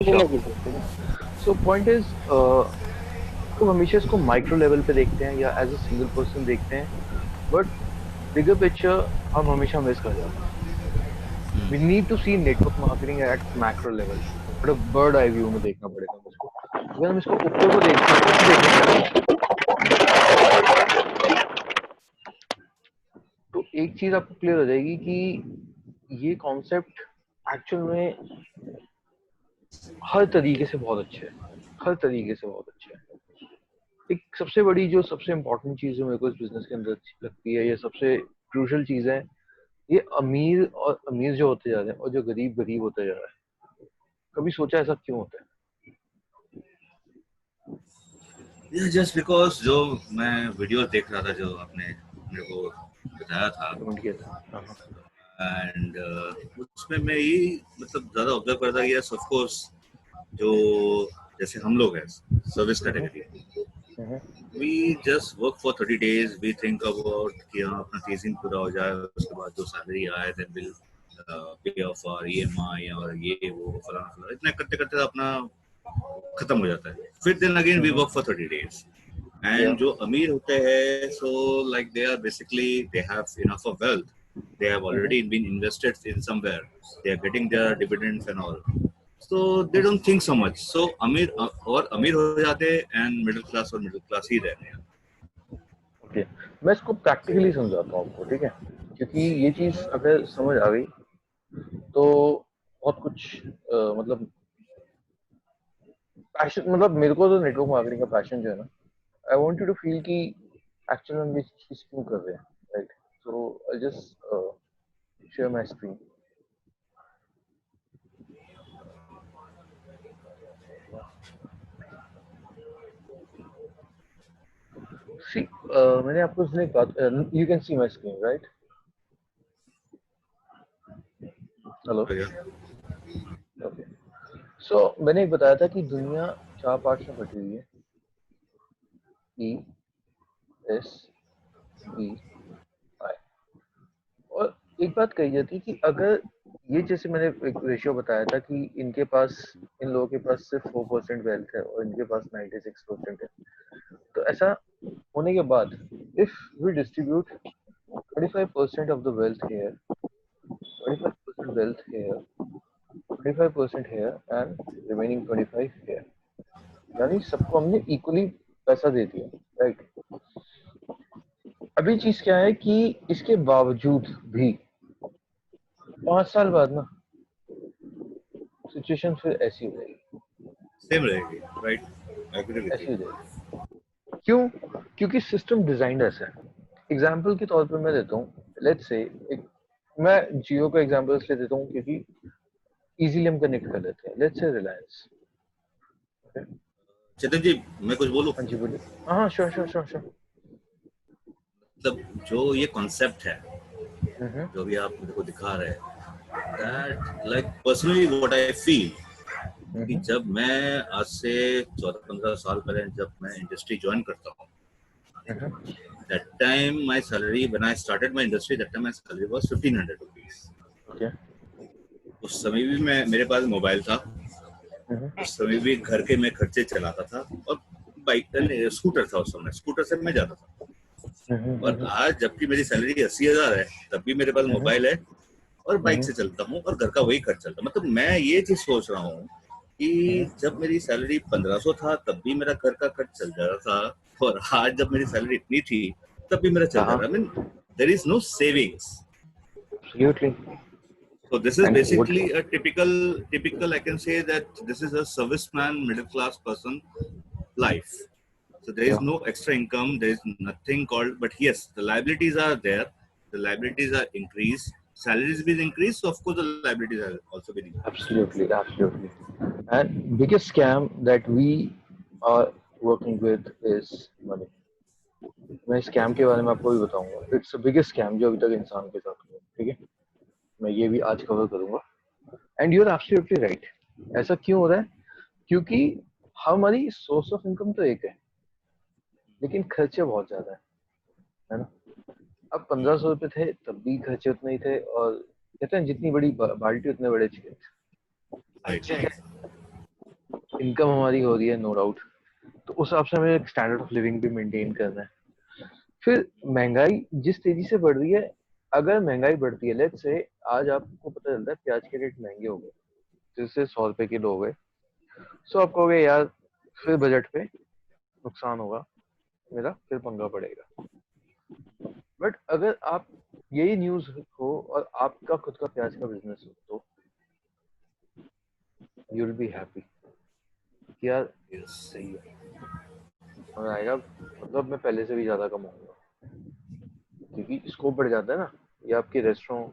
बोलना Sure. कीजिए। So point is हम हमेशा इसको माइक्रो लेवल पे देखते हैं या एज अ सिंगल पर्सन देखते हैं, बट बिगर पिक्चर हम हमेशा मिस कर जाते हैं। We need to see network marketing at macro level, but bird eye view में देखना पड़ेगा मुझको। अगर हम इसको ऊपर को देखते हैं, ऊपर देखेंगे, तो एक चीज आपको क्लियर हो जाएगी कि ये कॉन्सेप्ट एक्चुअल में हर तरीके से बहुत अच्छे है, हर तरीके से बहुत अच्छे है। एक सबसे बड़ी जो सबसे इम्पोर्टेंट चीज जो मेरे को इस बिजनेस के अंदर अच्छी लगती है, ये सबसे क्रूशल चीज है, ये अमीर और अमीर जो होते जा रहे हैं और जो गरीब गरीब होते जा रहा है। कभी सोचा ऐसा क्यों होता है? Yeah, just because जो मैं वीडियो देख रहा था जो आपने मेरे को बताया था कमेंट किया था। हाँ हाँ। एंड उसमें मैं यही मतलब ज़्यादा ऑब्जर्व करता कि यस ऑफ कोर्स जो जैसे हम लोग हैं service hmm, category hmm, we just work for 30 days we think about कि हाँ अपना टीजिंग पूरा हो जाए उसके बाद जो सैलरी आए then will pay off our EMI और ये वो फलाना फलाना इतना करते करते अपना खत्म हो जाता है फिर then again we hmm, work for 30 days या एंड जो अमीर होते हैं so like they are basically they have enough of wealth they have hmm, already been invested in somewhere they are getting their dividends and all so they don't think so much so अमीर और अमीर हो जाते हैं and middle class ही रहते हैं okay. मैं इसको प्रैक्टिकली समझाता हूँ आपको, ठीक है? क्योंकि ये चीज अगर समझ आ गई तो बहुत कुछ मतलब पैशन, मतलब मेरे को तो नेटवर्क मार्केटिंग का पैशन जो है ना, I want you to feel कि एक्चुअली हम ये चीज क्यों कर रहे हैं, right? So I just share my screen. See, मैंने आपको उसने एक बात, you can see my screen, right? Hello. तो यार ओके। सो मैंने एक बताया था कि दुनिया चार पार्ट्स में बटी हुई है: ई, एस, बी, आई। और एक बात कही जाती है कि अगर ये, जैसे मैंने एक रेशियो बताया था कि इनके पास, इन लोगों के पास सिर्फ 4% वेल्थ है और इनके पास 96% है, तो ऐसा होने के बाद if we distribute 25% of the wealth here, 25% wealth here, 25% here and remaining 25 here, यानी सबको हमने इक्वली पैसा दे दिया, राइट? अभी चीज क्या है कि इसके बावजूद भी 5 साल बाद ना सिचुएशन फिर ऐसी हो जाएगी, सेम रहेगी right I agree with you ऐसी हो जाएगी। क्यों? क्योंकि सिस्टम डिजाइंड ऐसा है। एग्जाम्पल के तौर पे मैं देता हूँ, लेट्स से एक, मैं जियो का एग्जाम्पल इसलिए देता हूँ क्योंकि इजीली हम कनेक्ट कर लेते हैं। लेट्स से रिलायंस। चेतन जी मैं कुछ बोलूं हाँ जी बोलिए। हाँ हाँ, श्योर श्योर श्योर श्योर। मतलब जो ये कॉन्सेप्ट है हम्म, जो भी आप मेरे को दिखा रहे हैं hmm, that like personally what I feel कि हम्म, जब मैं आज से 14-15 साल पहले जब मैं इंडस्ट्री ज्वाइन करता हूँ हम्म, that time my salary when I started my industry that time my salary was 1500 rupees okay. उस समय भी मैं मेरे पास मोबाइल था हम्म, उस समय भी घर के मैं खर्चे चलाता था और बाइक स्कूटर था उस समय स्कूटर से मैं जाता था हम्म, और आज जबकि मेरी सैलरी 80,000 है तब भी मेरे पास हम्म, मोबाइल है और बाइक हम्म, से चलता हूँ और घर का वही खर्च चलता है मतलब मैं ये चीज सोच रहा हूँ कि हम्म, जब मेरी सैलरी 1500 था तब भी मेरा घर का खर्च चल जा रहा था और आज जब मेरी सैलरी इतनी थी तब भी मेरा चल जा हाँ, रहा है I mean, there is no savings. Absolutely. So this is and what, basically a typical I can say that this is a serviceman middle class person life. So there is या no extra income, there is nothing called, but yes, the liabilities are there. The liabilities are increased. Salaries will increase, so of course the liabilities are also will increase. Absolutely absolutely. And biggest scam that we are working with is money. मैं scam के बारे में आपको भी बताऊंगा। It's the biggest scam जो अभी तक इंसान के साथ हुआ, ठीक है? मैं ये भी आज कवर करूंगा। And you are absolutely right. ऐसा क्यों हो रहा है? क्योंकि हमारी सोर्स ऑफ इनकम तो एक है, लेकिन खर्चे बहुत ज्यादा है ना? अब 1500 रुपये थे तब भी खर्चे उतने ही थे, और कहते हैं जितनी बड़ी बाल्टी उतने बड़े छेद। Right. ठीक है? इनकम हमारी हो रही है नो डाउट, तो उस हिसाब से हमें एक स्टैंडर्ड ऑफ लिविंग भी मेंटेन करना है। फिर महंगाई जिस तेजी से बढ़ रही है, अगर महंगाई बढ़ती है, लेट्स से आज आपको पता चलता है प्याज के रेट महंगे हो गए, जिससे 100 रुपए किलो हो गए, सो आप कहोगे यार फिर बजट पे नुकसान होगा मेरा, फिर पंगा पड़ेगा। बट अगर आप यही न्यूज हो और आपका खुद का प्याज का बिजनेस हो, तो यू विल बी हैप्पी कि यार यस। सही है, और आएगा, मतलब मैं पहले से भी ज्यादा कमाऊंगा, क्योंकि स्कोप बढ़ जाता है ना। ये आपके रेस्टोरेंट,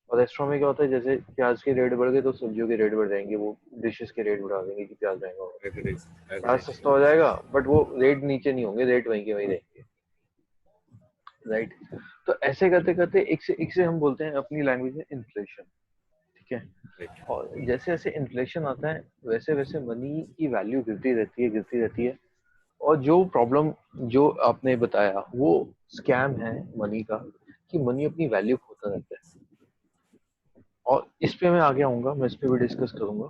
और रेस्टोरेंट में क्या होता है, जैसे प्याज के रेट बढ़ गए तो सब्जियों के रेट बढ़ जाएंगे, वो डिशेस के रेट बढ़ा देंगे कि प्याज महंगा होगा। एग्री प्याज एग्री। सस्ता हो जाएगा बट वो रेट नीचे नहीं होंगे, रेट वहीं के वहीं रहेंगे, राइट। तो ऐसे करते करते एक से हम बोलते हैं अपनी लैंग्वेज में इन्फ्लेशन, ठीक है। राइट। और जैसे जैसे इन्फ्लेशन आता है वैसे वैसे मनी की वैल्यू गिरती रहती है, गिरती रहती है। और जो प्रॉब्लम जो आपने बताया वो स्कैम है मनी का, कि मनी अपनी वैल्यू खोता रहता है। और इस पे मैं आगे आऊंगा, मैं इस पे भी डिस्कस करूंगा।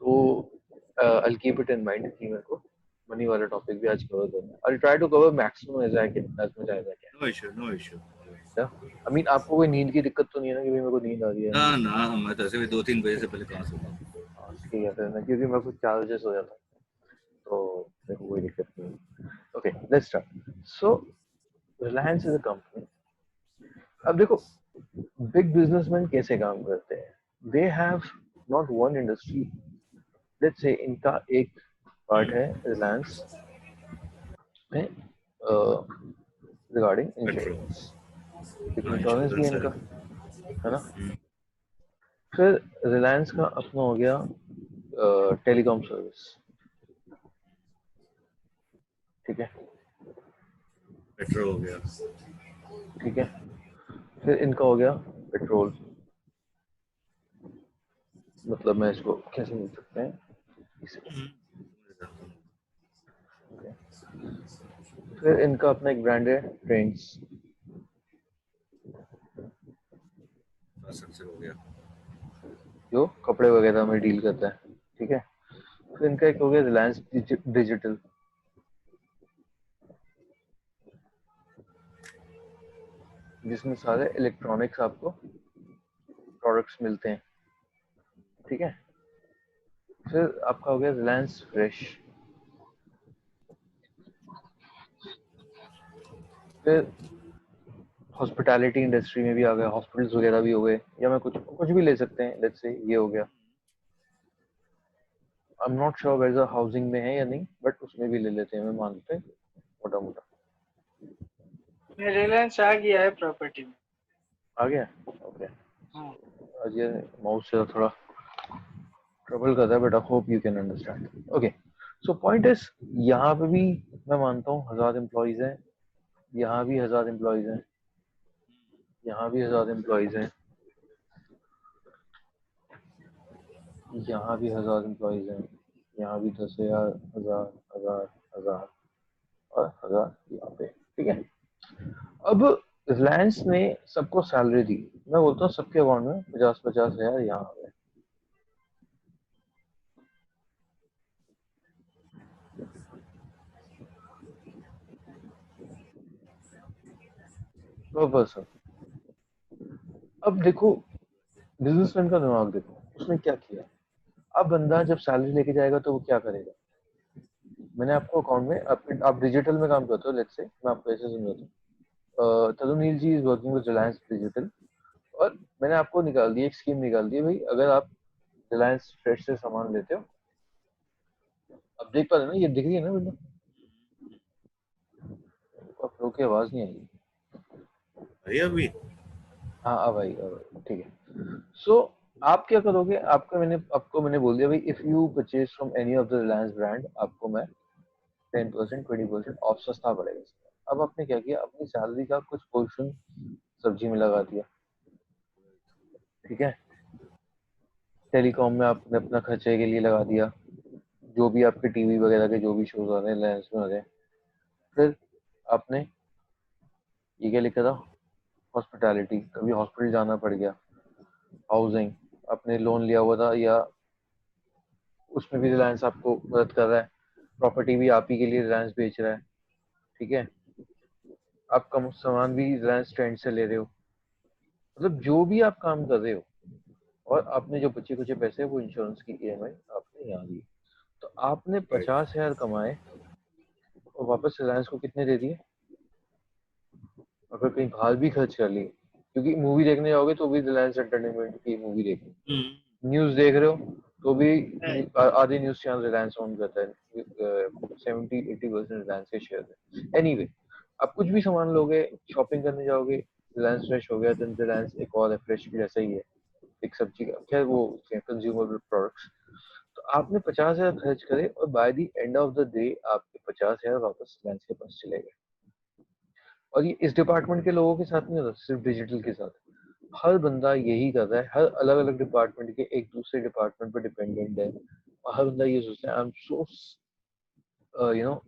तो I keep it in mind कि मेरे को मनी वाला टॉपिक भी आज कवर करना है। I try to cover maximum as I can, as much as I no issue no issue. Can. I mean आपको कोई नींद की दिक्कत तो नहीं है ना, कि भाई मेरे को नींद आ रही है ना नींद। ना, मैं तो ऐसे भी 2-3 बजे से पहले कहाँ सोता हूँ। हाँ, ठीक है, फिर मैं, क्योंकि मैं कुछ 4 बजे सो जाता हूँ, तो मेरे को कोई दिक्कत नहीं है। Okay, let's start. So Reliance is a company. अब देखो बिग बिजनेसमैन कैसे काम करते हैं। They have not one industry. Let's say इनका एक पार्ट है रिलायंस में रिगार्डिंग पेट्रोल। इंश्योरेंस, एक हाँ, इंश्योरेंस भी है इंश्योरेंस है। इनका, है ना। फिर रिलायंस का अपना हो गया टेलीकॉम सर्विस, ठीक है, पेट्रोल हो गया। ठीक है। फिर इनका हो गया पेट्रोल, मतलब मैं इसको कैसे बोल सकते हैं इसे, okay। फिर इनका अपना एक ब्रांड है ट्रेंड्स, इंफ्रास्ट्रक्चर हो गया। जो कपड़े वगैरह में डील करता है, ठीक है। फिर इनका एक हो गया रिलायंस डिजिटल, जिसमें सारे इलेक्ट्रॉनिक्स आपको प्रोडक्ट्स मिलते हैं, ठीक है। फिर आपका हो गया रिलायंस फ्रेश। फिर हॉस्पिटैलिटी इंडस्ट्री में भी आ गया, हॉस्पिटल्स वगैरह भी हो गए, या मैं कुछ कुछ भी ले सकते हैं, लेट्स से ये हो गया। I am not sure whether housing में है या नहीं, बट उसमें भी ले लेते हैं, मैं मानते हैं मोटा मोटा। रिलायंस आ गया है प्रॉपर्टी में। आ गया, ओके। हाँ। आज ये माउस से थोड़ा ट्रबल कर रहा है, but I hope you can understand. Okay, so point is, यहाँ पे भी मैं मानता हूँ 1000 एम्प्लॉइज हैं, यहाँ भी 1000 एम्प्लॉइज हैं, यहाँ भी 1000 एम्प्लॉइज हैं, यहाँ भी 1000 एम्प्लॉइज हैं, यहाँ भी 10,000, 1000, 1000, 1000 और 1000 यहाँ पे, ठीक है। अब रिलायंस ने सबको सैलरी दी, मैं बोलता हूँ सबके अकाउंट में 50-50 हजार यहाँ आ गए। तो बस अब देखो बिजनेसमैन का दिमाग देखो, उसने क्या किया। अब बंदा जब सैलरी लेके जाएगा तो वो क्या करेगा। मैंने आपको अकाउंट में, आप डिजिटल में काम करते हो, लेट्स से मैं आपको ऐसे समझाता हूँ। Tarunil ji is working with Reliance digital, और मैंने आपको निकाल दी, एक स्कीम निकाल दी भाई, अगर आप रिलायंस फ्रेश से सामान लेते हो, अब देख पा रहे हो ना, ये दिख रही है ना विंडो, आप लोग की आवाज नहीं आएगी। अरे अभी हाँ अब आई, ठीक है। सो आप क्या करोगे, आपको मैंने बोल दिया भाई, if you purchase from any of the Reliance brand, आपको मैं 10%, 20% ऑफ सस्ता पड़ेगा। अब आपने क्या किया, अपनी सैलरी का कुछ पोर्शन सब्जी में लगा दिया, ठीक है। टेलीकॉम में आपने अपना खर्चे के लिए लगा दिया, जो भी आपके टीवी वगैरह के जो भी शोज आ रहे हैं रिलायंस में आ रहे हैं। फिर आपने ये क्या लिखा था, हॉस्पिटैलिटी, कभी हॉस्पिटल जाना पड़ गया, हाउसिंग, आपने लोन लिया हुआ था या उसमें भी रिलायंस आपको मदद कर रहा है, प्रॉपर्टी भी आप ही के लिए रिलायंस बेच रहा है, ठीक है, आप कम सामान भी रिलायंस ट्रेंड से ले रहे हो, मतलब जो भी आप काम कर रहे हो, और आपने जो बचे कुचे पैसे वो इंश्योरेंस की ईएमआई आपने यहाँ दी, तो आपने राइट 50,000 कमाए और वापस रिलायंस को कितने दे दिए, अगर कहीं बाहर भी खर्च कर लिए, क्योंकि मूवी देखने जाओगे तो भी रिलायंस एंटरटेनमेंट की मूवी देखनी, न्यूज देख रहे हो तो भी आधी न्यूज चैनल रिलायंस ओन करता है, 70-80% रिलायंस के शेयर है। एनीवे, आप कुछ भी सामान लोगे, शॉपिंग करने जाओगे, रिलायंस फ्रेश हो गया, देन रिलायंस एक और है, फ्रेश भी ऐसा ही है, एक सब्जी का, खैर वो कंज्यूमेबल प्रोडक्ट्स। तो आपने 50,000 खर्च करे और by the end of the day आपके 50,000 वापस रिलायंस के पास चले गए। और ये इस डिपार्टमेंट के लोगों के साथ नहीं होता, सिर्फ डिजिटल के साथ, हर बंदा यही कर रहा है, हर अलग अलग डिपार्टमेंट के एक दूसरे डिपार्टमेंट पर डिपेंडेंट है, और हर बंदा ये सोचता है I am so you know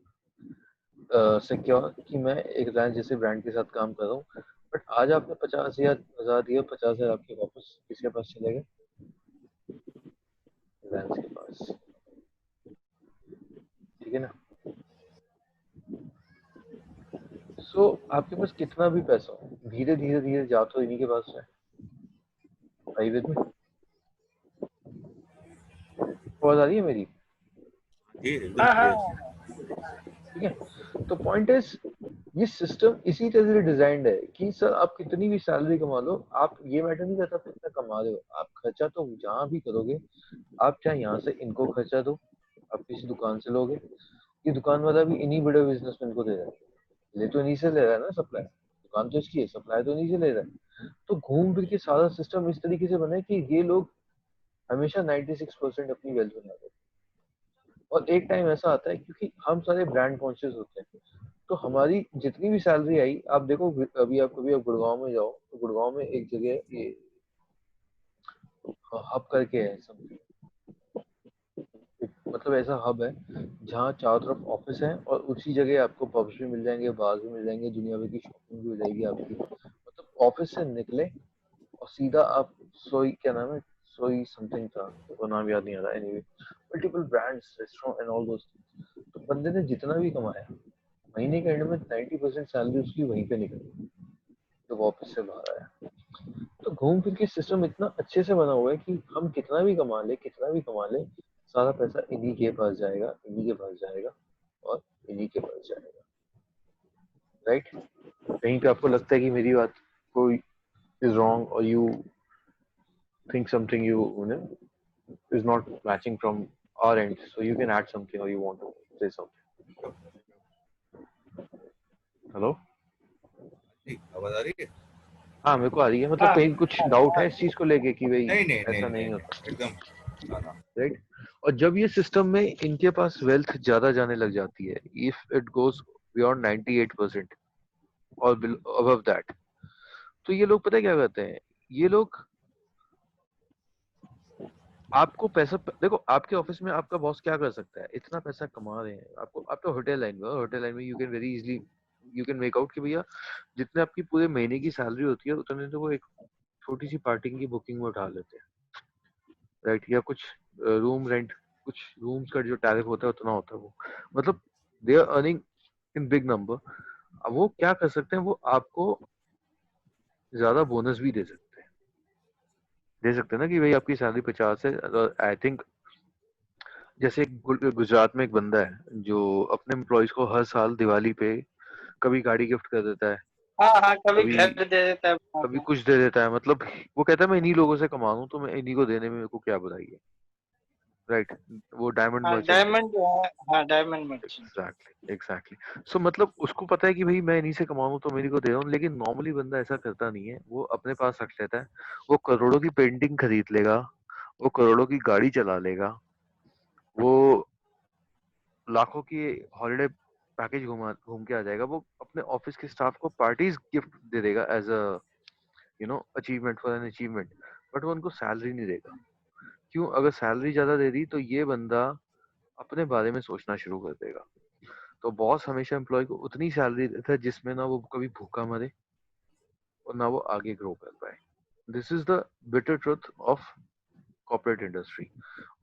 secure कि मैं एक रिलायंस जैसे ब्रांड के साथ काम कर रहा हूँ। बट आज आपने 50,000 दिया, 50,000 आपके वापस किसके पास चले गए, रिलायंस के पास, ठीक है ना। सो आपके पास कितना भी पैसा हो, धीरे धीरे धीरे जा तो इन्हीं के पास है, आई विद मी, आवाज आ रही है मेरी, ये एकदम हाँ क्लियर। हाँ ठीक है। तो पॉइंट इज, ये सिस्टम इसी तरह से डिजाइंड है कि सर आप कितनी भी सैलरी कमा लो, आप ये मैटर नहीं करता कितना कमा रहे हो, आप खर्चा तो जहां भी करोगे, आप चाहे यहाँ से इनको खर्चा दो, आप किसी दुकान से लोगे, ये दुकान वाला भी इन्हीं बड़े बिजनेसमैन को दे रहा है, ले तो इन्हीं से ले रहा है ना सप्लाई, दुकान तो इसकी है, सप्लाई तो इन्हीं से ले रहा है। तो घूम फिर के सारा सिस्टम इस तरीके से बना है कि ये लोग हमेशा 96% अपनी वेल्थ बनाते हैं। और एक टाइम ऐसा आता है क्योंकि हम सारे ब्रांड कॉन्शियस होते हैं, तो हमारी जितनी भी सैलरी आई, आप देखो अभी आप कभी आप गुड़गांव में जाओ तो गुड़गांव में एक जगह ये हब करके है समथिंग, मतलब ऐसा हब है जहाँ चारों तरफ ऑफिस है, और उसी जगह आपको पब्स भी मिल जाएंगे, बार भी मिल जाएंगे, दुनिया भर की शॉपिंग भी हो जाएगी आपकी, मतलब ऑफिस से निकले और सीधा आप सोई, क्या नाम है, सोई समथिंग था, वो नाम याद नहीं आ रहा, anyway multiple brands, restaurant and all those, तो बंदे ने जितना भी कमाया, महीने के एंड में 90% सैलरी उसकी वहीं पे निकली जब ऑफिस से बाहर आया। तो घूम फिर के सिस्टम इतना अच्छे से बना हुआ है कि हम कितना भी कमा ले, कितना भी कमा ले, सारा पैसा इन्हीं के पास जाएगा, इन्हीं के पास जाएगा, और इन्हीं के पास जाएगा, राइट। कहीं पे आपको लगता है कि मेरी बात कोई इज रॉन्ग, और you think something you know is not matching from our end, so you can add something or you want to say something. Hello, नहीं आवाज आ रही है? हाँ मेरे को आ रही है, मतलब हाँ कहीं कुछ डाउट है इस चीज को लेके कि भाई नहीं नहीं नहीं ऐसा नहीं नहीं होता, नहीं एकदम। हाँ हाँ राइट। और जब ये सिस्टम में इनके पास वेल्थ ज्यादा जाने लग जाती है, इफ इट गोज बियॉन्ड 98% और अबव दैट, तो ये लोग पता है क्या करते हैं, ये लोग आपको पैसा, देखो आपके ऑफिस में आपका बॉस क्या कर सकता है, इतना पैसा कमा रहे हैं, आपको आप तो होटल लाइन में हो, होटल लाइन में you can very easily you can make out कि भैया जितने आपकी पूरे महीने की सैलरी होती है उतने तो वो एक छोटी सी पार्टी की बुकिंग में उठा लेते हैं, राइट, या कुछ रूम रेंट, कुछ रूम्स का जो टैरिफ होता है उतना होता है वो, मतलब they are earning in big number. अब वो क्या कर सकते हैं, वो आपको ज्यादा बोनस भी दे सकते हैं ना, कि भाई आपकी सैलरी 50 है, आई थिंक जैसे गुजरात में एक बंदा है जो अपने एम्प्लॉयज को हर साल दिवाली पे कभी गाड़ी गिफ्ट कर देता है, हाँ हाँ, कभी कभी घर दे देता है बना कभी के। कुछ दे देता है, मतलब वो कहता है मैं इन्हीं लोगों से कमा हूं तो मैं इन्हीं को देने में मेरे को क्या बुराई है, राइट। वो डायमंड हाँ मर्चेंट है, डायमंड जो है, हाँ diamond merchant. Exactly exactly. So मतलब उसको पता है कि भाई मैं इन्हीं से कमा हूं तो मैं इन्हीं को दे रहा हूँ, लेकिन नॉर्मली बंदा ऐसा करता नहीं है, वो अपने पास रख लेता है, वो करोड़ों की पेंटिंग खरीद लेगा, वो करोड़ों की गाड़ी चला लेगा, वो लाखों की हॉलिडे पैकेज घूम के आ जाएगा, वो अपने ऑफिस के स्टाफ को पार्टीज गिफ्ट दे देगा as a achievement for an achievement, but वो उनको सैलरी नहीं देगा। क्यों? अगर सैलरी ज्यादा दे दी तो ये बंदा अपने बारे में सोचना शुरू कर देगा, तो बॉस हमेशा एम्प्लॉय को उतनी सैलरी देता है जिसमें ना वो कभी भूखा मरे और ना वो आगे ग्रो कर पाए। This is the bitter truth of corporate industry.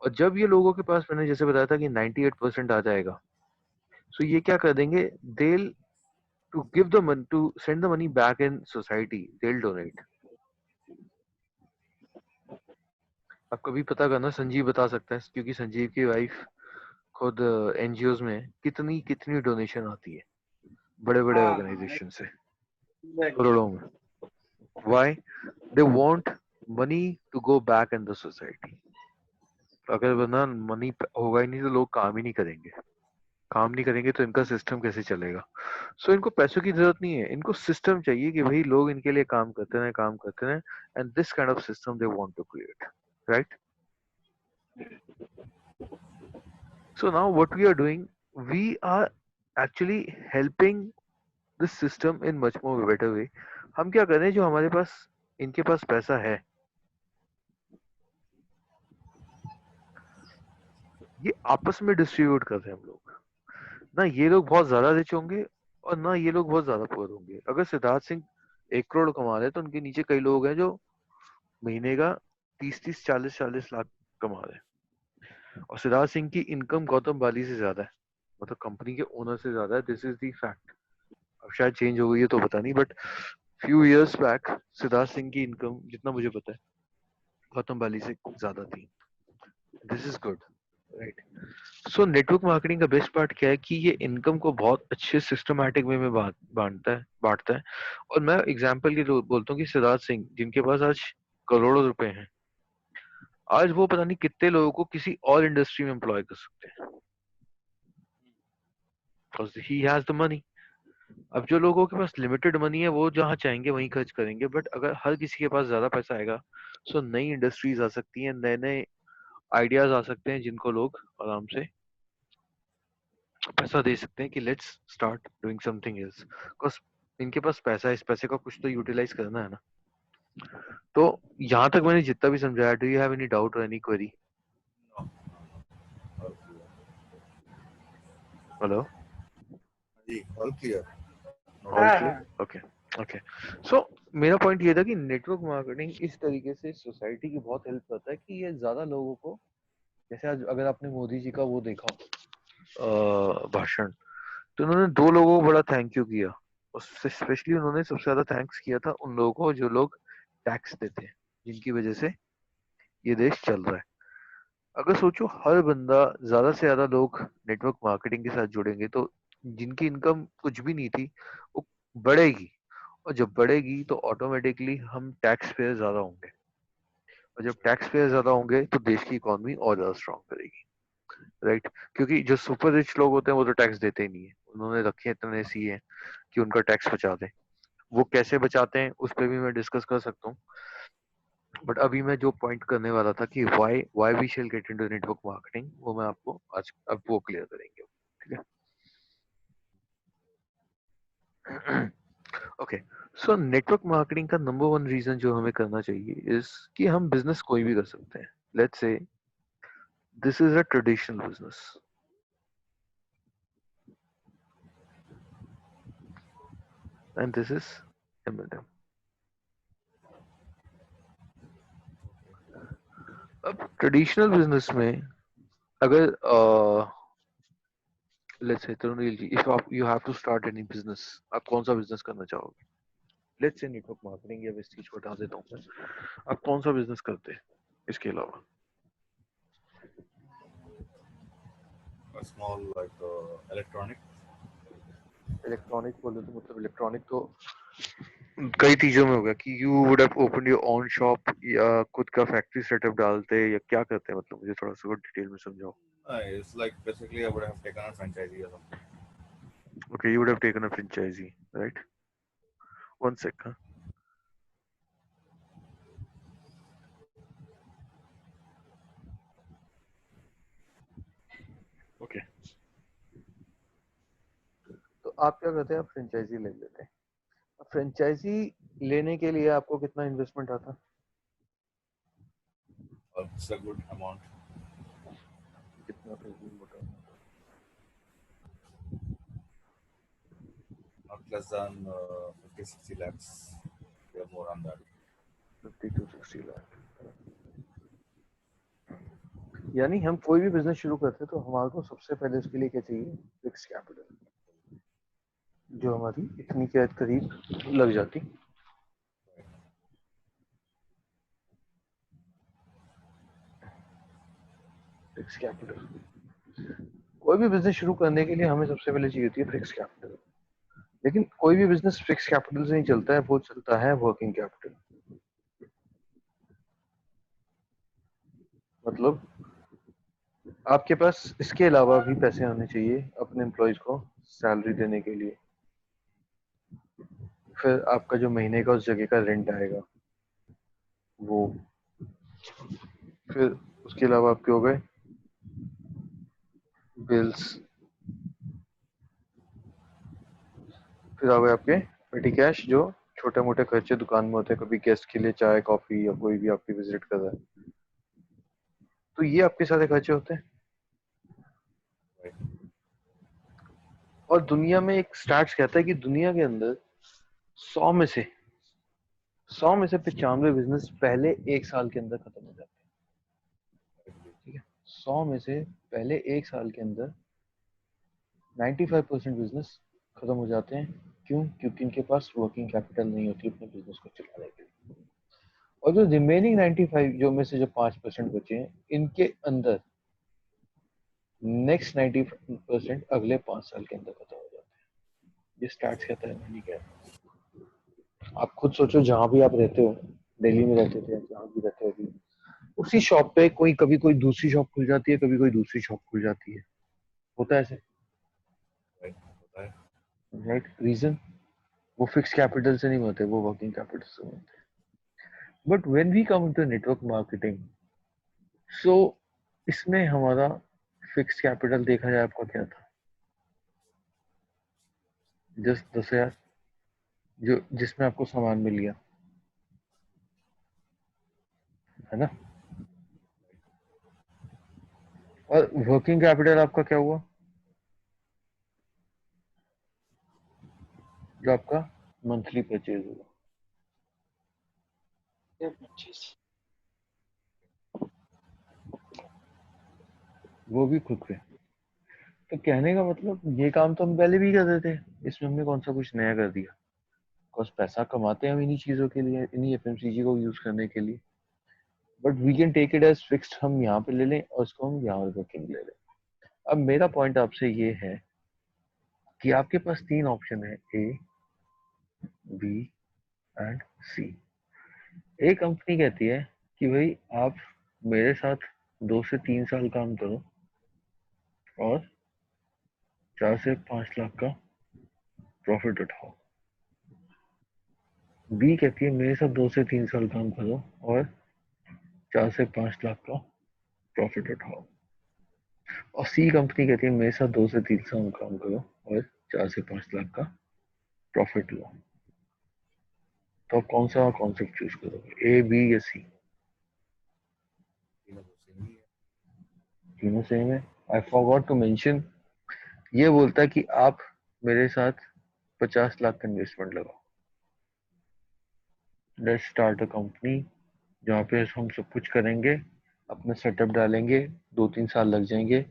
और जब ये लोगों के पास, मैंने जैसे बताया था कि 98% आ जाएगा, सो ये क्या कर देंगे, they'll to give the money, to send the money back in society, they'll donate. आप कभी पता करना, संजीव बता सकता है क्योंकि संजीव की वाइफ खुद एनजीओज में कितनी कितनी डोनेशन आती है बड़े बड़े हाँ ऑर्गेनाइजेशन से, exactly. करोड़ों में। Why? They want money to go back in the society. अगर वरना मनी होगा ही नहीं तो लोग काम ही नहीं करेंगे, काम नहीं करेंगे तो इनका सिस्टम कैसे चलेगा। सो इनको पैसों की जरूरत नहीं है, इनको सिस्टम चाहिए कि भाई लोग इनके लिए काम करते रहे, काम करते रहे, and this kind of system they want to create, right? So now what we are doing, we are actually helping this system in much more better way. हम क्या कर रहे हैं, जो हमारे पास, इनके पास पैसा है, ये आपस में डिस्ट्रीब्यूट कर रहे हैं हम लोग। ना ये लोग बहुत ज्यादा रिच होंगे और ना ये लोग बहुत ज्यादा पुअर होंगे। अगर सिद्धार्थ सिंह 1 करोड़ कमा रहे हैं तो उनके नीचे कई लोग हैं जो महीने का 30-40 कमा रहे हैं, और सिद्धार्थ सिंह की इनकम गौतम बाली से ज्यादा है, मतलब कंपनी के ओनर से ज्यादा है। This is the fact. अब शायद चेंज हो गई है तो पता नहीं, but few years back Siddharth Singh की इनकम, जितना मुझे पता है, गौतम बाली से ज्यादा थी। This is good, right? So network marketing का बेस्ट पार्ट क्या है कि ये इनकम को बहुत अच्छे सिस्टमैटिक वे में बांटता है। और मैं एग्जांपल के लिए बोलता हूँ कि सिद्धार्थ सिंह जिनके पास आज करोड़ों रुपए हैं, आज वो पता नहीं कितने लोगों को किसी और इंडस्ट्री में एम्प्लॉय कर सकते हैं, because he has the money. अब जो लोगों के पास लिमिटेड मनी है वो जहाँ चाहेंगे वहीं खर्च करेंगे, बट अगर हर किसी के पास ज्यादा पैसा आएगा, सो नई इंडस्ट्रीज आ सकती हैं, नए नए आइडियाज आ सकते हैं जिनको लोग आराम से पैसा दे सकते हैं कि let's start doing something else, because इनके पास पैसा है, इस पैसे का कुछ तो यूटिलाइज करना है ना। तो यहाँ तक मैंने जितना भी समझाया, do you have any doubt और एनी क्वेरी? हेलो जी, ऑल क्लियर। ऑल हाँ क्लियर? हाँ ओके ओके। सो मेरा पॉइंट ये था कि नेटवर्क मार्केटिंग इस तरीके से सोसाइटी की बहुत हेल्प करता है कि ये ज्यादा लोगों को, जैसे आज अगर आपने मोदी जी का वो देखा भाषण, तो उन्होंने 2 लोगों को बड़ा थैंक यू किया, उससे स्पेशली उन्होंने सबसे ज्यादा थैंक्स किया था उन लोगों को जो लोग टैक्स देते हैं, जिनकी वजह से ये देश चल रहा है। अगर सोचो हर बंदा, ज्यादा से ज्यादा लोग नेटवर्क मार्केटिंग के साथ जुड़ेंगे तो जिनकी इनकम कुछ भी नहीं थी वो बढ़ेगी, और जब बढ़ेगी तो ऑटोमेटिकली हम टैक्स पेयर ज्यादा होंगे, और जब टैक्स पेयर ज्यादा होंगे तो देश की इकोनॉमी और ज्यादा स्ट्रांग करेगी, राइट? क्योंकि जो सुपर रिच लोग होते हैं वो तो टैक्स देते ही नहीं है, उन्होंने रखे इतने सी है कि उनका टैक्स बचा दें। वो कैसे बचाते हैं उस पर भी मैं डिस्कस कर सकता हूँ, बट अभी मैं जो पॉइंट करने वाला था कि why we shall get into network marketing, वो मैं आपको आज अब वो क्लियर करेंगे, ठीक है? ओके। सो नेटवर्क मार्केटिंग का नंबर वन रीजन जो हमें करना चाहिए इज कि हम बिजनेस कोई भी कर सकते हैं। Let's say this is a traditional business and this is MLM. अब ट्रेडिशनल बिजनेस में अगर let's say Tarunil ji, if आप you have to start any business, आप कौन सा बिजनेस करना चाहोगे? लेट्स से नेटवर्क मार्केटिंग, या इस चीज को हटा देता हूँ मैं, आप कौन सा बिजनेस करते हैं इसके अलावा? A small like electronic. Electronic बोले तो मतलब इलेक्ट्रॉनिक तो कई चीजों में होगा कि you would have open your own shop, या खुद का फैक्ट्री सेटअप डालते हैं, या क्या करते हैं, मतलब मुझे थोड़ा सा डिटेल में समझाओ। It's like basically I would have taken a franchisee or something. Okay, you would have taken a franchisee, right? One sec, हाँ। ओके, तो आप क्या करते हैं, आप फ्रेंचाइजी ले लेते हैं। फ्रेंचाइजी लेने के लिए आपको कितना इन्वेस्टमेंट आता है? It's a good amount, कितना फिर भी मोटा not less than 50-60 lakhs. We are more on that. 50 to 60 lakh? यानी हम कोई भी बिजनेस शुरू करते हैं तो हमारे को सबसे पहले उसके लिए क्या चाहिए? फिक्स कैपिटल, जो हमारी इतनी के करीब लग जाती। फिक्स कैपिटल, कोई भी बिजनेस शुरू करने के लिए हमें सबसे पहले चाहिए होती है फिक्स कैपिटल। लेकिन कोई भी बिजनेस फिक्स कैपिटल से नहीं चलता है, वो चलता है वर्किंग कैपिटल। मतलब आपके पास इसके अलावा भी पैसे होने चाहिए अपने एम्प्लॉयज को सैलरी देने के लिए, फिर आपका जो महीने का उस जगह का रेंट आएगा वो, फिर उसके अलावा आपके हो गए बिल्स, फिर आ गए आपके पेटी कैश, जो छोटे मोटे खर्चे दुकान में होते हैं, कभी गेस्ट के लिए चाय कॉफी या कोई भी आपकी विजिट कर रहा है, तो ये आपके सारे खर्चे होते हैं। और दुनिया में एक स्टैट्स कहता है कि दुनिया के अंदर 100 में से 95 बिजनेस पहले एक साल के अंदर खत्म हो जाते हैं। ठीक है, 100 में से पहले एक साल के अंदर 95% बिजनेस खत्म हो जाते हैं। क्यों? क्योंकि इनके पास वर्किंग कैपिटल नहीं होती अपने बिजनेस को चलाने के लिए। और जो रिमेनिंग 95 जो में से जो 5% बचे हैं, इनके अंदर नेक्स्ट 90% अगले 5 साल के अंदर खत्म हो जाते हैं। ये स्टार्ट कहता है, मैं नहीं कह रहा। आप खुद सोचो, जहां भी आप रहते हो, दिल्ली में रहते थे, जहां भी रहते हो अभी, उसी शॉप पे कोई कभी कोई दूसरी शॉप खुल जाती है, कभी कोई दूसरी शॉप खुल जाती है, होता है ऐसे, राइट? रीजन, वो फिक्स कैपिटल से नहीं होते, वो वर्किंग कैपिटल से होते हैं। But when we come to network marketing, so इसमें हमारा फिक्स कैपिटल देखा जाए आपका क्या था? जस्ट 10,000, जो जिसमें आपको सामान मिल गया, है ना? और वर्किंग कैपिटल आपका क्या हुआ? जो आपका मंथली परचेज हुआ, ये 25। वो भी खुद पे। तो कहने का मतलब, ये काम तो हम पहले भी करते थे, इसमें हमने कौन सा कुछ नया कर दिया? बिकॉज पैसा कमाते हैं हम इन्हीं चीजों के लिए, इन्हीं एफएमसीजी को यूज करने के लिए। But we can take it as fixed, हम यहाँ पे ले लें और इसको हम यहाँ वर्किंग ले लें। अब मेरा पॉइंट आपसे ये है कि आपके पास 3 ऑप्शन है, A, B and C. A company कहती है कि भाई आप मेरे साथ 2 से 3 साल काम करो और 4 से 5 लाख का प्रॉफिट उठाओ। बी कहती है मेरे साथ 2 से 3 साल काम करो और 4 से 5 लाख का प्रॉफिट उठाओ। और सी कंपनी कहती है मेरे साथ 2 से 3 साल काम करो और 4 से 5 लाख का प्रॉफिट लो। तो आप कौन सा कॉन्सेप्ट चूज करोगे, ए, बी या सी? तीनों सेम है। आई फॉरगॉट टू मेंशन, ये बोलता है कि आप मेरे साथ 50 लाख का इन्वेस्टमेंट लगाओ, लेट्स स्टार्ट अ कंपनी जहाँ पे हम सब कुछ करेंगे, अपना सेटअप डालेंगे, 2-3 साल लग जाएंगे,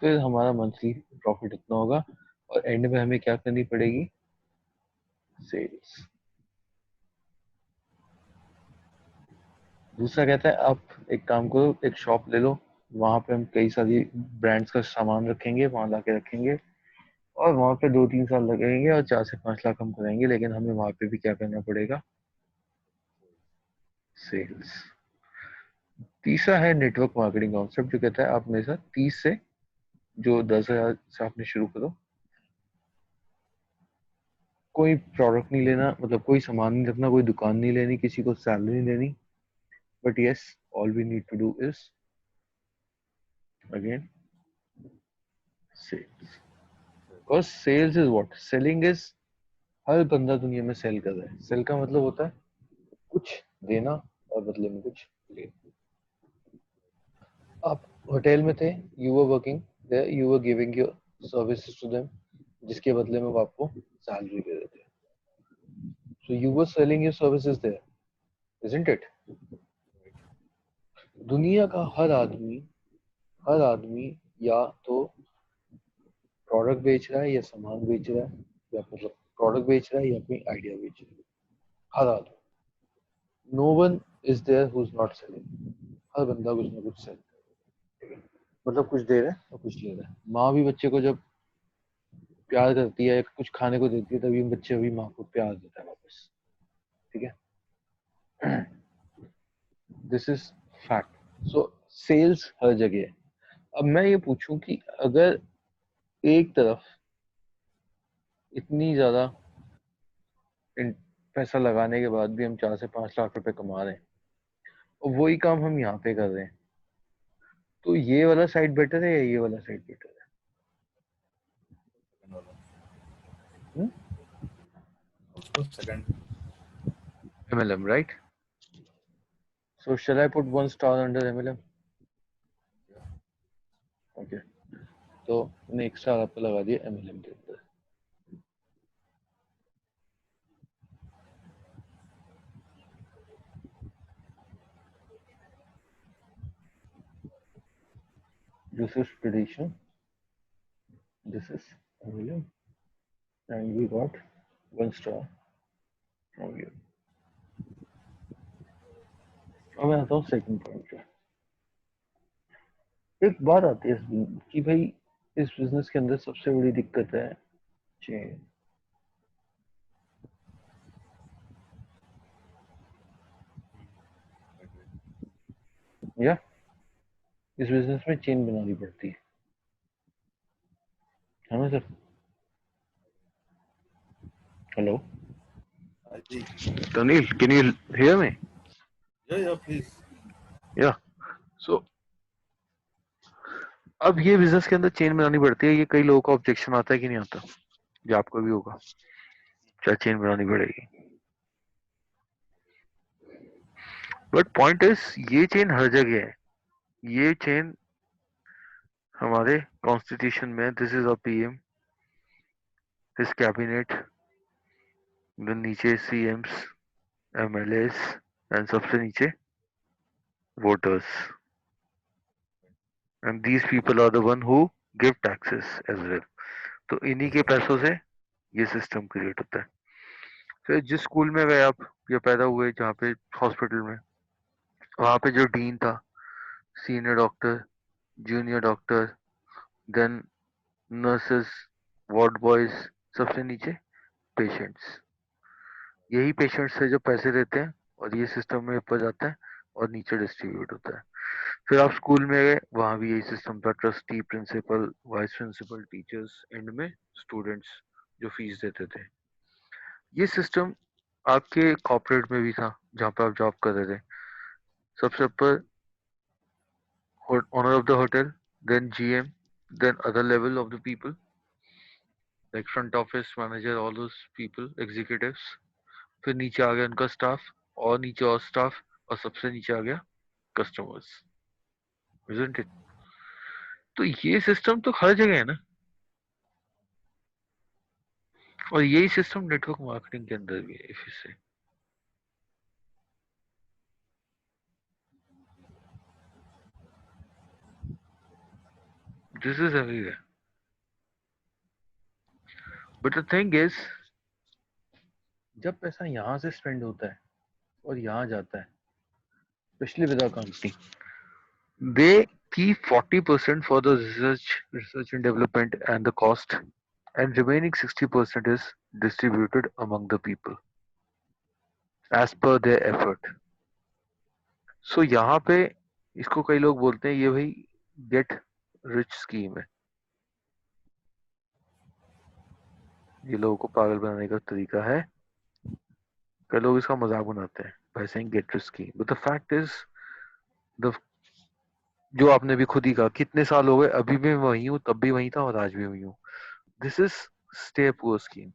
फिर हमारा मंथली प्रॉफिट इतना होगा और एंड में हमें क्या करनी पड़ेगी? सेल्स। दूसरा कहता है आप एक काम करो, एक शॉप ले लो, वहां पे हम कई सारी ब्रांड्स का सामान रखेंगे, वहां लाके रखेंगे और वहां पे 2-3 साल लगेंगे और 4 से 5 लाख हम करेंगे, लेकिन हमें वहां पे भी क्या करना पड़ेगा? सेल्स। तीसरा है नेटवर्क मार्केटिंग कॉन्सेप्ट, जो कहता है आप मेरे साथ 30 से, जो 10,000 से आपने शुरू करो, कोई प्रोडक्ट नहीं लेना, मतलब कोई सामान नहीं रखना, कोई दुकान नहीं लेनी, किसी को सैलरी नहीं देनी, but yes, all we need to do is again sales. Because sales is what, selling is, हर बंदा दुनिया में सेल कर रहा है। सेल का मतलब होता है कुछ देना और बदले में कुछ लेना। आप होटल में थे, you were working there, you were giving your services to them, जिसके बदले में वो आपको सैलरी दे देते हैं। So you were selling your services there, isn't it? दुनिया का हर आदमी हर आदमी या तो प्रोडक्ट बेच रहा है या सामान बेच रहा है, या मतलब प्रोडक्ट बेच रहा है या अपनी आइडिया बेच रहा है। हर आदमी, no one is there who is not selling. हर बंदा कुछ ना कुछ सेल, मतलब कुछ दे रहा है और कुछ ले रहा है। माँ भी बच्चे को जब प्यार करती है, कुछ खाने को देती है, तभी बच्चे भी माँ को प्यार देता है वापस। ठीक है, this is fact. So sales हर जगह है। अब मैं ये पूछूं कि अगर एक तरफ इतनी ज्यादा पैसा लगाने के बाद भी हम 4 से 5 लाख रुपए कमा रहे हैं और वही काम हम यहाँ पे कर रहे हैं, तो ये वाला साइड बेटर है या ये वाला साइड बेटर है? Second MLM, right? So shall I put 1 star under MLM? Okay. तो मैंने 1 स्टार आपको लगा दिया MLM के ऊपर। This is traditional. This is MLM, and we got 1 star from you. अब मैं आता हूँ सेकंड पॉइंट पे। एक बात आती है कि भाई इस बिजनेस के अंदर सबसे बड़ी दिक्कत है चेन। या इस बिजनेस में चेन बनानी पड़ती है ना sir? Hello Tanil, can you hear me? या प्लीज Yeah. So अब ये बिजनेस के अंदर चेन बनानी पड़ती है। ये कई लोगों का ऑब्जेक्शन आता है कि नहीं आता? ये आपको भी होगा, क्या चेन बनानी पड़ेगी। बट पॉइंट इज, ये चेन हर जगह है। ये चेन हमारे कॉन्स्टिट्यूशन में, this is a PM, his cabinet, then नीचे सीएम्स, एमएलएस, एंड सबसे नीचे voters, and these people are the one who give taxes as well. तो इन्हीं के पैसों से ये सिस्टम क्रिएट होता है। फिर जिस स्कूल में गए आप या पैदा हुए, जहाँ पे हॉस्पिटल में, वहाँ पे जो डीन था, senior doctor, junior doctor, then nurses, ward boys, सबसे नीचे पेशेंट्स। यही पेशेंट्स है जो पैसे देते हैं और ये सिस्टम में ऊपर जाता है और नीचे डिस्ट्रीब्यूट होता है। फिर आप स्कूल में गए, वहाँ भी यही सिस्टम था, trustee, principal, vice principal, teachers, and में स्टूडेंट्स जो फीस देते थे। ये सिस्टम आपके कॉर्पोरेट में भी था, जहाँ पे आप जॉब कर रहे थे। सबसे ऊपर owner of the hotel, then GM, then other level of the people, like front office manager, all those people, executives. फिर नीचे आ गया उनका स्टाफ, और नीचे और स्टाफ, और सबसे नीचे आ गया कस्टमर्स, isn't it? तो ये सिस्टम तो हर जगह है ना, और यही सिस्टम नेटवर्क मार्केटिंग के अंदर भी है। इफ यू से this is everywhere, but the thing is, जब पैसा यहाँ से स्पेंड होता है और यहाँ जाता है, specially with our company, they keep 40% for the research and development and the cost, and remaining 60% is distributed among the people as per their effort. So यहाँ पे इसको कई लोग बोलते हैं ये भाई गेट रिच स्कीम है। ये लोगों को पागल बनाने का तरीका है। कई लोग इसका मजाक बनाते हैं by saying get rich scheme, but the fact is, the जो आपने भी खुद ही कहा, कितने साल हो गए, अभी भी वही हूँ, तब भी वही था और आज भी वही हूँ। This is stay poor scheme.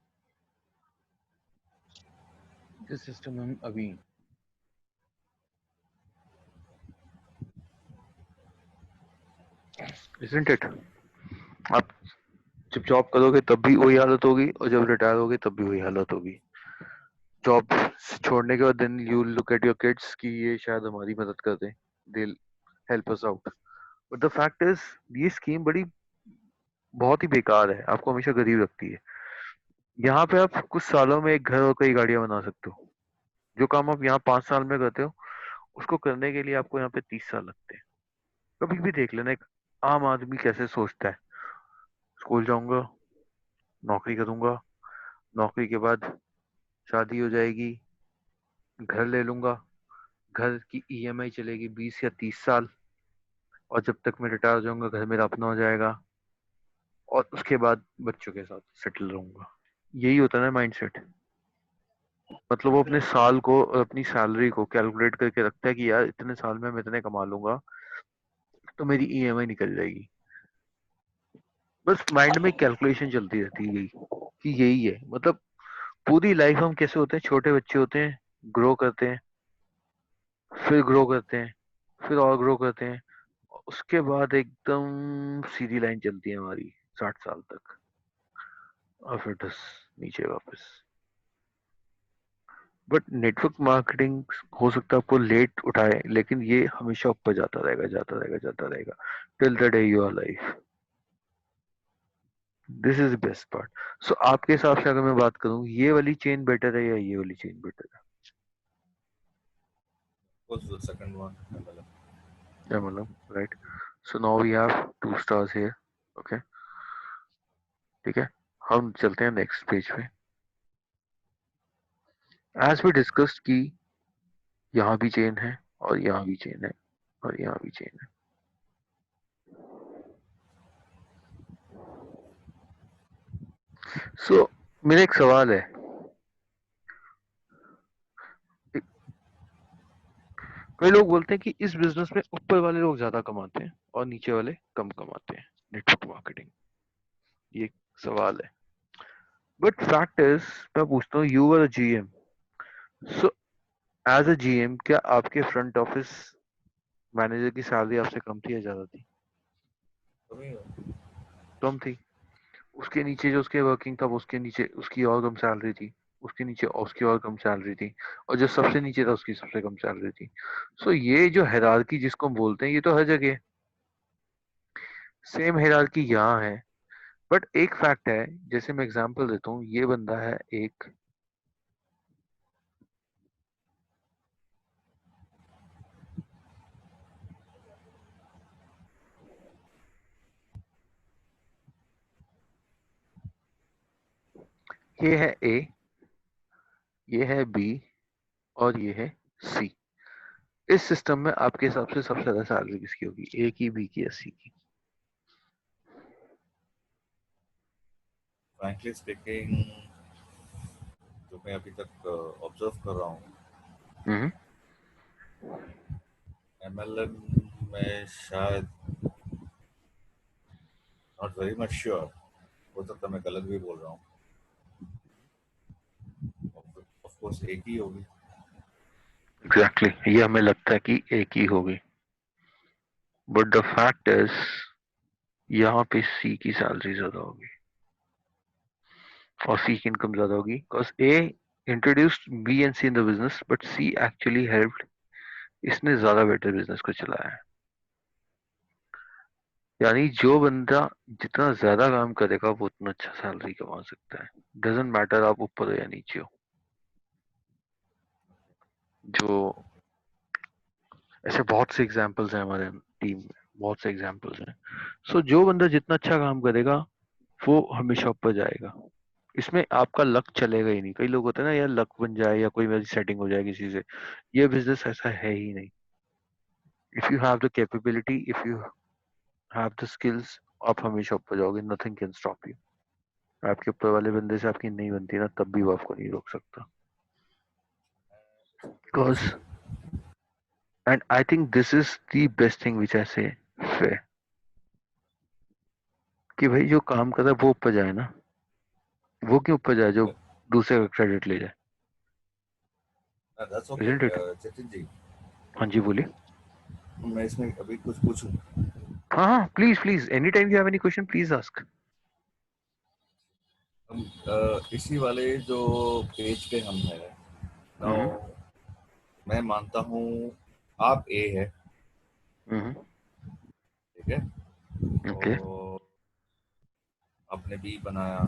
जिस सिस्टम में हम अभी, isn't it? आप जब जॉब करोगे तब भी वही हालत होगी, और जब रिटायर होगे तब भी वही हालत होगी। जॉब छोड़ने के बाद then you look at your kids कि ये शायद हमारी मदद कर दें, they help us out, but the fact is ये स्कीम बहुत ही बेकार है, आपको हमेशा गरीब रखती है। यहाँ पे आप कुछ सालों में एक घर और कई गाड़ियां बना सकते हो। जो काम आप यहाँ 5 साल में करते हो, उसको करने के लिए आपको यहाँ पे 30 साल लगते हैं। कभी भी देख लेना एक आम आदमी कैसे सोचता है। स्कूल जाऊंगा, नौकरी करूंगा, नौकरी के बाद शादी हो जाएगी, घर ले लूंगा, घर की ईएमआई चलेगी 20 या 30 साल, और जब तक मैं रिटायर हो जाऊंगा घर मेरा अपना हो जाएगा, और उसके बाद बच्चों के साथ सेटल रहूंगा। यही होता है ना माइंडसेट। मतलब वो अपने साल को, अपनी सैलरी को कैलकुलेट करके रखता है कि यार इतने साल में मैं इतने कमा लूंगा तो मेरी ईएमआई निकल जाएगी। बस माइंड में कैलकुलेशन चलती रहती है यही, कि यही है। मतलब पूरी लाइफ हम कैसे होते हैं, छोटे बच्चे होते हैं, ग्रो करते हैं, फिर ग्रो करते हैं, फिर और ग्रो करते हैं, उसके बाद एकदम सीधी लाइन चलती है हमारी 60 साल तक, और फिर बस नीचे वापस। बट नेटवर्क मार्केटिंग हो सकता है आपको लेट उठाए, लेकिन ये हमेशा ऊपर जाता रहेगा, जाता रहेगा, जाता रहेगा, till the day your life. This is the best part. So आपके हिसाब से अगर मैं बात करूं, ये वाली चेन बेटर है या ये वाली चेन बेटर है? What's the second one? MLM. क्या मतलब, right? So now we have 2 stars here. Okay, ठीक है, हम चलते हैं नेक्स्ट पेज पे। एज वी डिस्कस्ड की यहाँ भी चेन है, और यहाँ भी चेन है, और यहाँ भी चेन है। सो मेरा एक सवाल है, कई लोग बोलते हैं कि इस बिजनेस में ऊपर वाले लोग ज्यादा कमाते हैं और नीचे वाले कम कमाते हैं, नेटवर्क मार्केटिंग। ये एक सवाल है, बट फैक्ट इज, मैं पूछता हूँ, you are a GM, so as a GM क्या आपके फ्रंट ऑफिस मैनेजर की सैलरी आपसे कम थी या ज्यादा थी? कम थी। उसके नीचे जो उसके वर्किंग था, वो उसके नीचे उसकी और कम सैलरी थी, उसके नीचे उसकी और कम सैलरी थी, और जो सबसे नीचे था उसकी सबसे कम सैलरी थी। सो ये जो हायरार्की जिसको हम बोलते हैं, ये तो हर जगह सेम हायरार्की यहाँ है। बट एक फैक्ट है, जैसे मैं एग्जांपल देता हूँ, ये बंदा है एक, ये है ए, ये है बी, और ये है सी। इस सिस्टम में आपके हिसाब से सबसे ज्यादा सैलरी किसकी होगी, ए की, बी की या सी की? Frankly speaking, जो मैं अभी तक ऑब्जर्व कर रहा हूँ, हम्म। MLM में शायद, नॉट वेरी मच श्योर, हो सकता है मैं गलत भी बोल रहा हूँ, ऑफ कोर्स एक ही होगी। एग्जैक्टली, ये हमें लगता है कि एक ही होगी, बट द फैक्ट इज यहाँ पे सी की सैलरी ज्यादा होगी और सी की इनकम ज्यादा होगी, because A introduced B and C in the business, but C actually helped, इसने ज्यादा बेटर बिजनेस को चलाया है। यानी जो बंदा जितना ज्यादा काम करेगा वो उतना अच्छा सैलरी कमा सकता है, डजेंट मैटर आप ऊपर हो या नीचे हो। जो ऐसे बहुत से एग्जांपल्स हैं हमारे टीम में, बहुत से एग्जांपल्स हैं। सो जो बंदा जितना अच्छा काम करेगा वो हमेशा ऊपर जाएगा। इसमें आपका लक चलेगा ही नहीं। कई लोग होते हैं ना, यार लक बन जाए या कोई मेरी सेटिंग हो जाए किसी से, ये बिजनेस ऐसा है ही नहीं। If you have the capability, if you have the skills, आप हमेशा ऊपर जाओगे, नथिंग कैन स्टॉप यू। आपके ऊपर वाले बंदे से आपकी नहीं बनती ना, तब भी वो आपको नहीं रोक सकता। Because, and I think this is the best thing which I say, fair, कि भाई जो काम कर रहा है वो ऊपर जाए ना। वो क्यों ऊपर जाए जो दूसरे का क्रेडिट ले जाए? That's okay. Isn't it? Jatin ji, हाँ जी, बोलिए। मैं इसमें अभी कुछ पूछूं? हाँ हाँ, please please, any time you have any question please ask. हम इसी वाले जो पेज पे हम हैं नाउ, हम्म। मैं मानता हूँ आप ए है, हम्म। ठीक है। ओके, और आपने बी बनाया,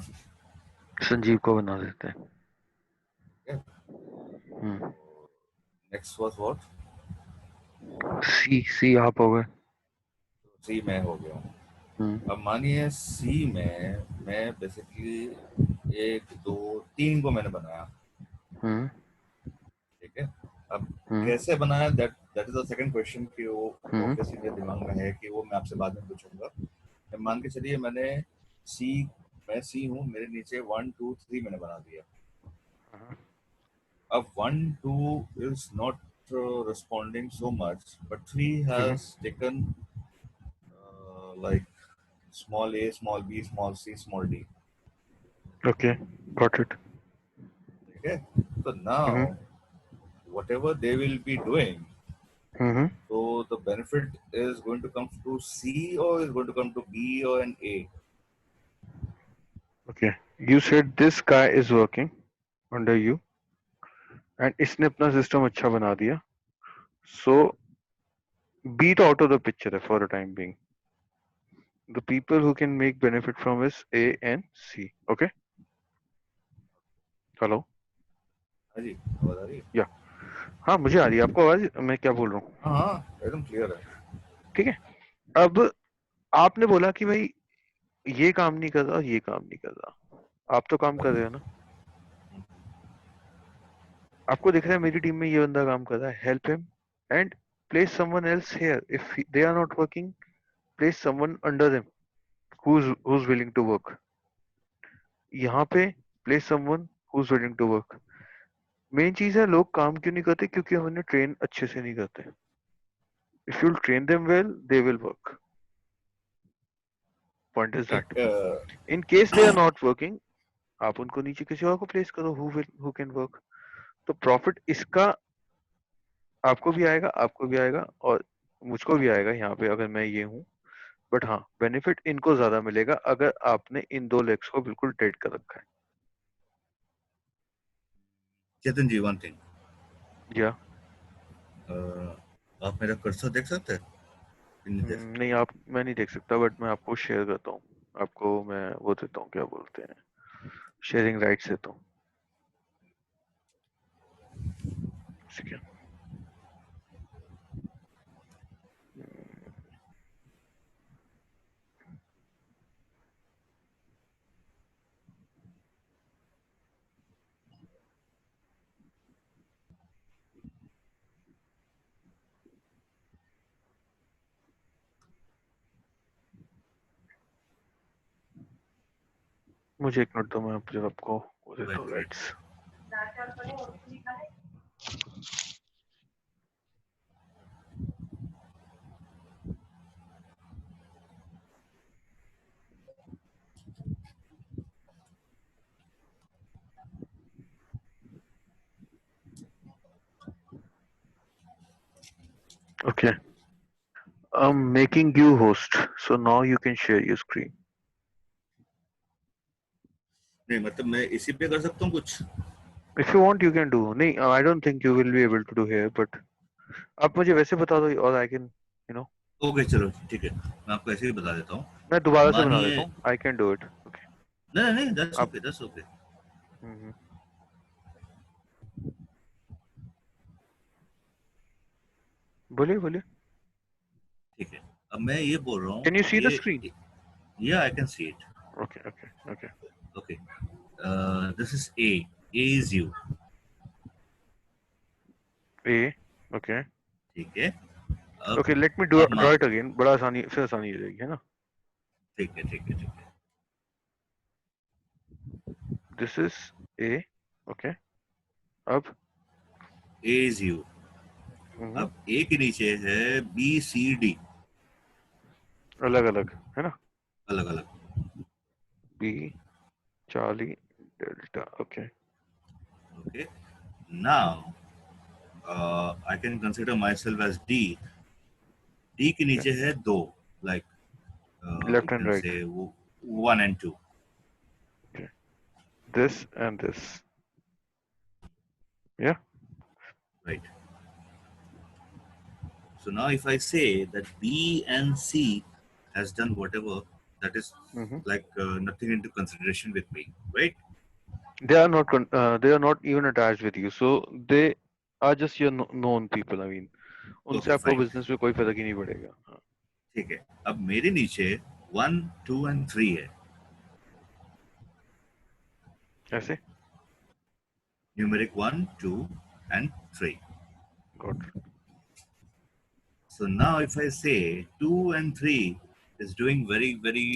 संजीव को बना देते हैं। ठीक है। Next was what? सी आप हो गए। सी में हो गया हूँ। अब मानिए सी में मैं बेसिकली 1 2 3 को मैंने बनाया, हम्म ठीक है। अब हम्म कैसे बनाया, that is the second question कि वो हम्म ऑब्वियसली मेरे दिमाग में है कि वो मैं आपसे बाद में पूछूंगा। मैं मान के चलिए मैंने सी, मैं सी हूँ, मेरे नीचे 1 2 3 मैंने बना दिया। अब 1 2 is not responding so much, but 3 has taken like small a, small b, small c, small d. Okay, got it. ठीक है। So now whatever they will be doing, so the benefit is going to come to C or is going to come to B or an A. Okay, you said this guy is working under you and इसने अपना system अच्छा बना दिया, so B तो out of the picture है for the time being. The people who can make benefit from is A and C. Okay, hello, हाँ जी, आवाज आ रही है? या हाँ मुझे आ रही है, आपको आवाज? मैं क्या बोल रहा हूँ? हाँ एकदम क्लियर है। ठीक है। अब आपने बोला कि भाई ये काम नहीं कर रहा, ये काम नहीं कर रहा, आप तो काम कर रहे हो ना। आपको दिख रहा है मेरी टीम में ये बंदा काम कर रहा है, help him and place someone else here. If they are not working, place someone under them who's willing to work। यहाँ पे place someone who's willing to work। Main चीज है लोग काम क्यों नहीं करते, क्योंकि हम उन्हें ट्रेन अच्छे से नहीं करते। If you train them well they will work. Point is that in case they are not working, आप उनको नीचे किसी और को प्लेस करो हु कैन वर्क। तो प्रॉफिट इसका आपको भी आएगा, आपको भी आएगा और मुझको भी आएगा यहाँ पे अगर मैं ये हूँ। बट हाँ, बेनिफिट इनको ज्यादा मिलेगा अगर आपने इन दो लेग्स को बिल्कुल डेड कर रखा है। चेतन जी, वन थिंग, या आप मेरा कर्सर देख सकते हैं? नहीं, आप, मैं नहीं देख सकता, बट मैं आपको शेयर करता हूँ। आपको मैं वो देता हूँ, क्या बोलते हैं, शेयरिंग राइट्स देता हूँ। ठीक है। मुझे एक मिनट दो, मैं फिर आपको वो देता हूँ rights. Okay, I'm making you host, so now you can share your screen. नहीं मतलब मैं इसी पे कर सकता हूँ कुछ? If you want, you can do. नहीं, I don't think you will be able to do here, but आप मुझे वैसे बता दो और I can, you know. Okay चलो ठीक है, मैं आपको ऐसे ही बता देता हूँ। मैं दोबारा से बना मानिए, देता हूँ, I can do it. Okay. नहीं नहीं, दैट्स आप ओके, दैट्स ओके। बोलिए बोलिए। ठीक है, अब मैं ये बोल रहा हूँ Can you see the screen? ये I can see it. Okay, okay, okay. Okay, this is a, A is you. A, okay. ठीक है। अब Okay, let me draw अब it again. बड़ा आसानी फिर आसानी हो जाएगी, है ना? ठीक है ठीक है ठीक है। This is A, okay. अब ए इज यू। अब ए के नीचे है बी सी डी, अलग अलग, है ना? अलग अलग। B, Charlie, Delta, okay. Okay, now I can consider myself as D. D के नीचे है दो, like you Left and can right. say 1 and 2. Okay. This and this. Yeah. Right. So now if I say that B and C has done whatever that is Mhm. like nothing into consideration with me, right? They are not even attached with you, so they are just your known people. I mean, उनसे Okay, आपको fine. Business में कोई फर्क ही नहीं पड़ेगा. हाँ. ठीक है, अब मेरे नीचे 1, 2 and 3 है, ऐसे numeric 1, 2 and 3. Got. So now if I say 2 and 3 is doing very very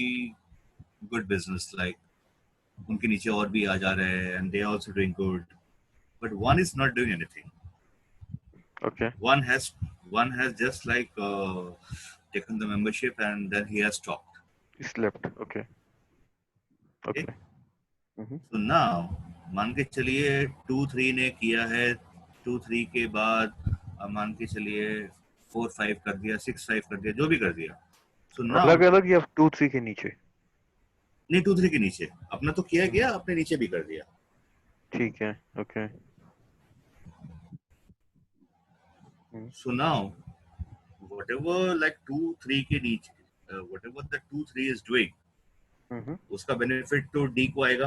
good business, like उनके नीचे और भी आ जा रहे हैं and they are also doing good, but one is not doing anything. Okay. One has just like taken the membership and then he has stopped. He slept. Okay. Okay. Okay. Mhm. So now मान के चलिए 2-3 ने किया है, 2-3 के बाद मान के चलिए 4-5 कर दिया, 6-5 कर दिया, जो भी कर दिया. So now अलग अलग या 2-3 के नीचे. नहीं 2-3 के नीचे अपना तो किया गया, अपने नीचे भी कर दिया. ठीक है. Okay. So now whatever like 2-3 के नीचे whatever the 2-3 is doing, Mhm. उसका बेनिफिट तो डी को आएगा.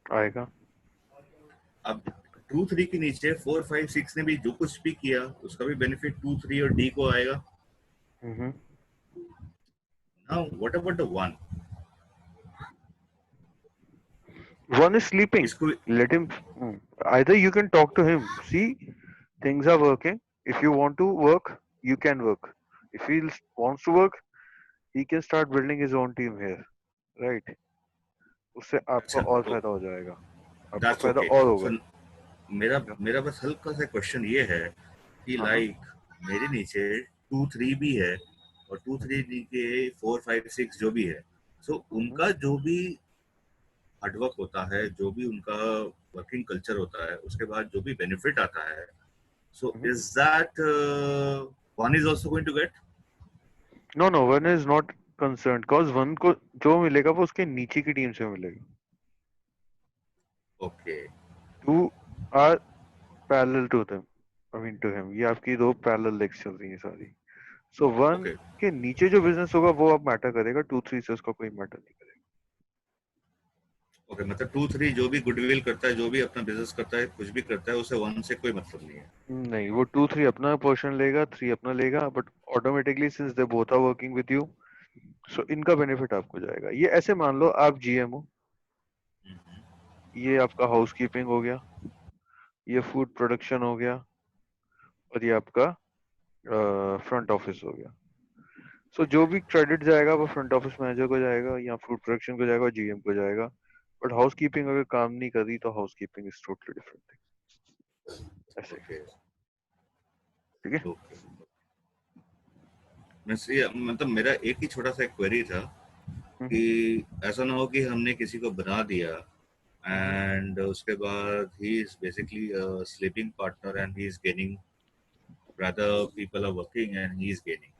आएगा. अब 2-3 के नीचे 4-5-6 ने भी जो कुछ भी किया उसका भी बेनिफिट 2-3 और डी को आएगा. Mhm. Now what about the 1? One is sleeping. इसको Let him. Either you can talk to him. See, things are working. If you want to work, you can work. If he wants to work, he can start building his own team here. Right? उससे आपका अच्छा और तो फायदा हो जाएगा. आपका that's फायदा ओके. और सो होगा. मेरा मेरा बस हल्का सा क्वेश्चन ये है कि हाँ. लाइक मेरे नीचे 2-3 भी है और 2-3 के 4-5-6 जो भी है, सो उनका जो भी हार्डवर्क होता है, जो भी उनका वर्किंग कल्चर होता है, उसके बाद जो भी बेनिफिट आता है, so is that one is also going to get? No, no, one is not concerned. Cause one को जो मिलेगा वो उसके नीचे की टीम से मिलेगा. Okay. Two are parallel to them. I mean to him. ये आपकी दो parallel legs चल रही हैं सारी. So one ओके के नीचे जो बिजनेस होगा वो अब मैटर करेगा. 2-3 से उसका कोई मैटर नहीं करेगा. ओके, मतलब 2-3 जो भी गुडविल करता है, जो भी अपना बिजनेस करता है, कुछ भी करता है, उसे 1 से कोई मतलब नहीं है. नहीं, वो 2-3 अपना पोर्शन लेगा, 3 अपना लेगा, but automatically since they both are working with you, so इनका बेनिफिट आपको जाएगा. ये ऐसे मान लो आप जीएम हो, ये आपका हाउसकीपिंग हो गया, ये फूड प्रोडक्शन हो गया, और ये आपका फ्रंट ऑफिस हो गया. सो जो भी क्रेडिट जाएगा वो फ्रंट ऑफिस मैनेजर को जाएगा या फूड प्रोडक्शन को जाएगा, जीएम को जाएगा. बट हाउसकीपिंग अगर काम नहीं कर रही तो housekeeping is totally different thing. ऐसे. ओके ठीक है. ओके. मतलब मेरा एक ही छोटा सा क्वेरी था कि ऐसा ना हो कि हमने किसी को बना दिया एंड उसके बाद he is basically sleeping partner and he is gaining, rather people are working and he is gaining.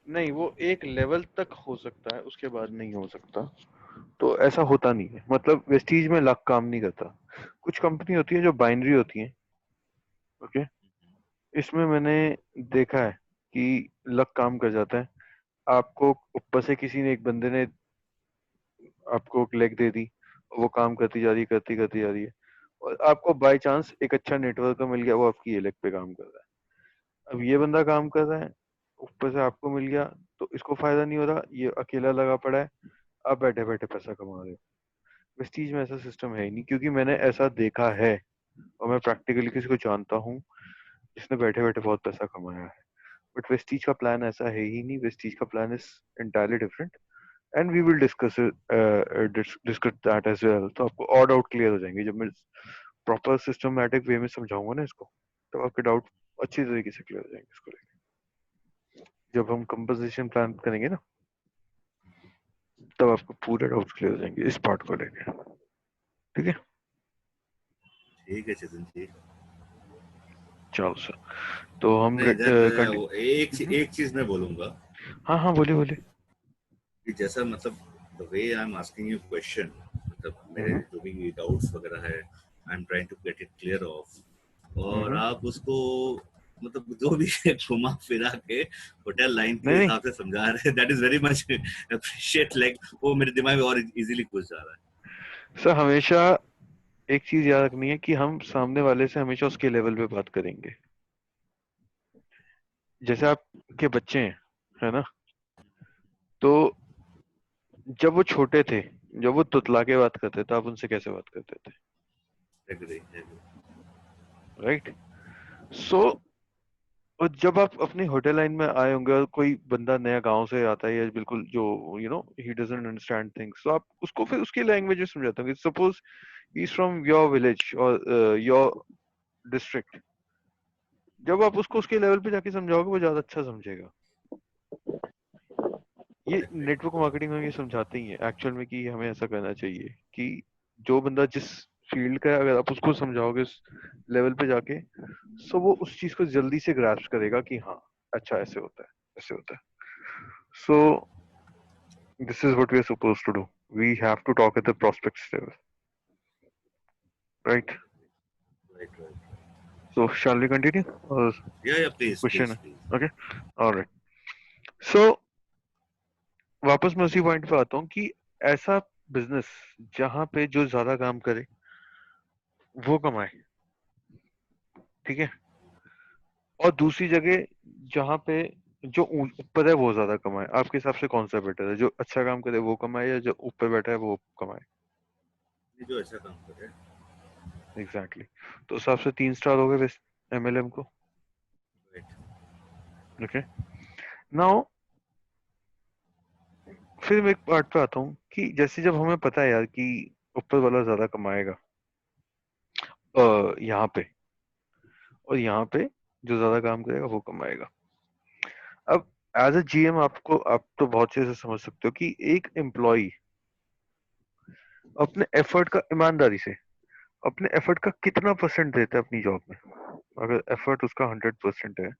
नहीं, वो एक लेवल तक हो सकता है, उसके बाद नहीं हो सकता. तो ऐसा होता नहीं है. मतलब वेस्टीज में लक काम नहीं करता. कुछ कंपनी होती है जो बाइनरी होती है. ओके. इसमें मैंने देखा है कि लक काम कर जाता है. आपको ऊपर से किसी ने, एक बंदे ने आपको एक लेग दे दी और वो काम करती जा रही है, करती करती जा रही है, और आपको बाय चांस एक अच्छा नेटवर्क मिल गया, वो आपकी ये लेग पे काम कर रहा है. अब ये बंदा काम कर रहा है, ऊपर से आपको मिल गया, तो इसको फायदा नहीं हो रहा, ये अकेला लगा पड़ा है, आप बैठे बैठे पैसा कमा रहे हो. वेस्टीज में ऐसा सिस्टम है ही नहीं, क्योंकि मैंने ऐसा देखा है और मैं प्रैक्टिकली किसी को जानता हूँ जिसने बैठे बैठे बहुत पैसा कमाया है. बट वेस्टीज का प्लान ऐसा है ही नहीं. वेस्टीज का plan is entirely different, and we will discuss that as well. तो आपको और डाउट क्लियर हो जाएंगे जब मैं प्रॉपर सिस्टमैटिक वे में समझाऊंगा ना इसको, तो आपके डाउट अच्छी तरीके से क्लियर हो जाएंगे इसको लेकर. जब हम कंपोजिशन प्लान करेंगे ना, तब आपको पूरे डाउट्स क्लियर हो जाएंगे इस पार्ट को लेकर. ठीक है. ठीक है चेतन जी. चलो सर, तो हम एक चीज मैं बोलूंगा. हाँ हाँ, बोलिए बोलिए. कि जैसा मतलब the way I am asking you question, मतलब मेरे जो भी डाउट्स वगैरह है, I am trying to get it clear off, और आप उसको मतलब जो भी घुमा फिरा के होटल लाइन के नहीं नहीं हिसाब से समझा रहे हैं, that is very much appreciate, like वो मेरे दिमाग में और इजीली घुस जा रहा है। सर, हमेशा एक चीज याद रखनी है कि हम सामने वाले से हमेशा उसके लेवल पे बात करेंगे। जैसे आपके बच्चे हैं, है ना, तो जब वो छोटे थे, जब वो तुतला के बात करते थे, आप उनसे कैसे बात करते थे? एग्री। राइट। सो और जब आप अपनी होटल लाइन में आए होंगे और कोई बंदा नया गांव से आता है या बिल्कुल जो ही डजंट अंडरस्टैंड थिंग्स, तो आप उसको फिर उसकी लैंग्वेज में समझाते होंगे। Suppose he is from your village और योर डिस्ट्रिक्ट, जब आप उसको उसके लेवल पे जाके समझाओगे वो ज्यादा अच्छा समझेगा। ये नेटवर्क मार्केटिंग में ये समझाते ही है एक्चुअल में कि हमें ऐसा करना चाहिए कि जो बंदा जिस फील्ड का है, अगर आप उसको समझाओगे उस लेवल पे जाके, सो वो उस चीज को जल्दी से ग्रास्प करेगा कि हाँ, अच्छा ऐसे होता है, ऐसे होता है। सो this is what we are supposed to do. We have to talk at the prospects level, right? Right right. So shall we continue or या प्लीज question प्लीज है? Please. Okay, all right. So वापस मैं उसी point पे आता हूँ कि ऐसा बिजनेस जहां पे जो ज्यादा काम करे वो कमाए, ठीक है, और दूसरी जगह जहां पे जो ऊपर है वो ज्यादा कमाए, आपके हिसाब से कौन सा बेटर है? जो अच्छा काम करे वो कमाए या जो ऊपर बैठा है वो कमाए? जो ऐसा काम करे। Exactly exactly. तो उस हिसाब से 3 स्टार हो गए एमएलएम को। राइट। ओके, नाउ फिर मैं एक पार्ट पे आता हूँ कि जैसे जब हमें पता है यार कि ऊपर वाला ज्यादा कमाएगा यहाँ पे, और यहाँ पे जो ज्यादा काम करेगा वो कमाएगा। अब एज अ जीएम आपको, आप तो बहुत अच्छे से समझ सकते हो कि एक एम्प्लॉय अपने एफर्ट का, ईमानदारी से अपने एफर्ट का कितना परसेंट देता है अपनी जॉब में। अगर एफर्ट उसका 100% है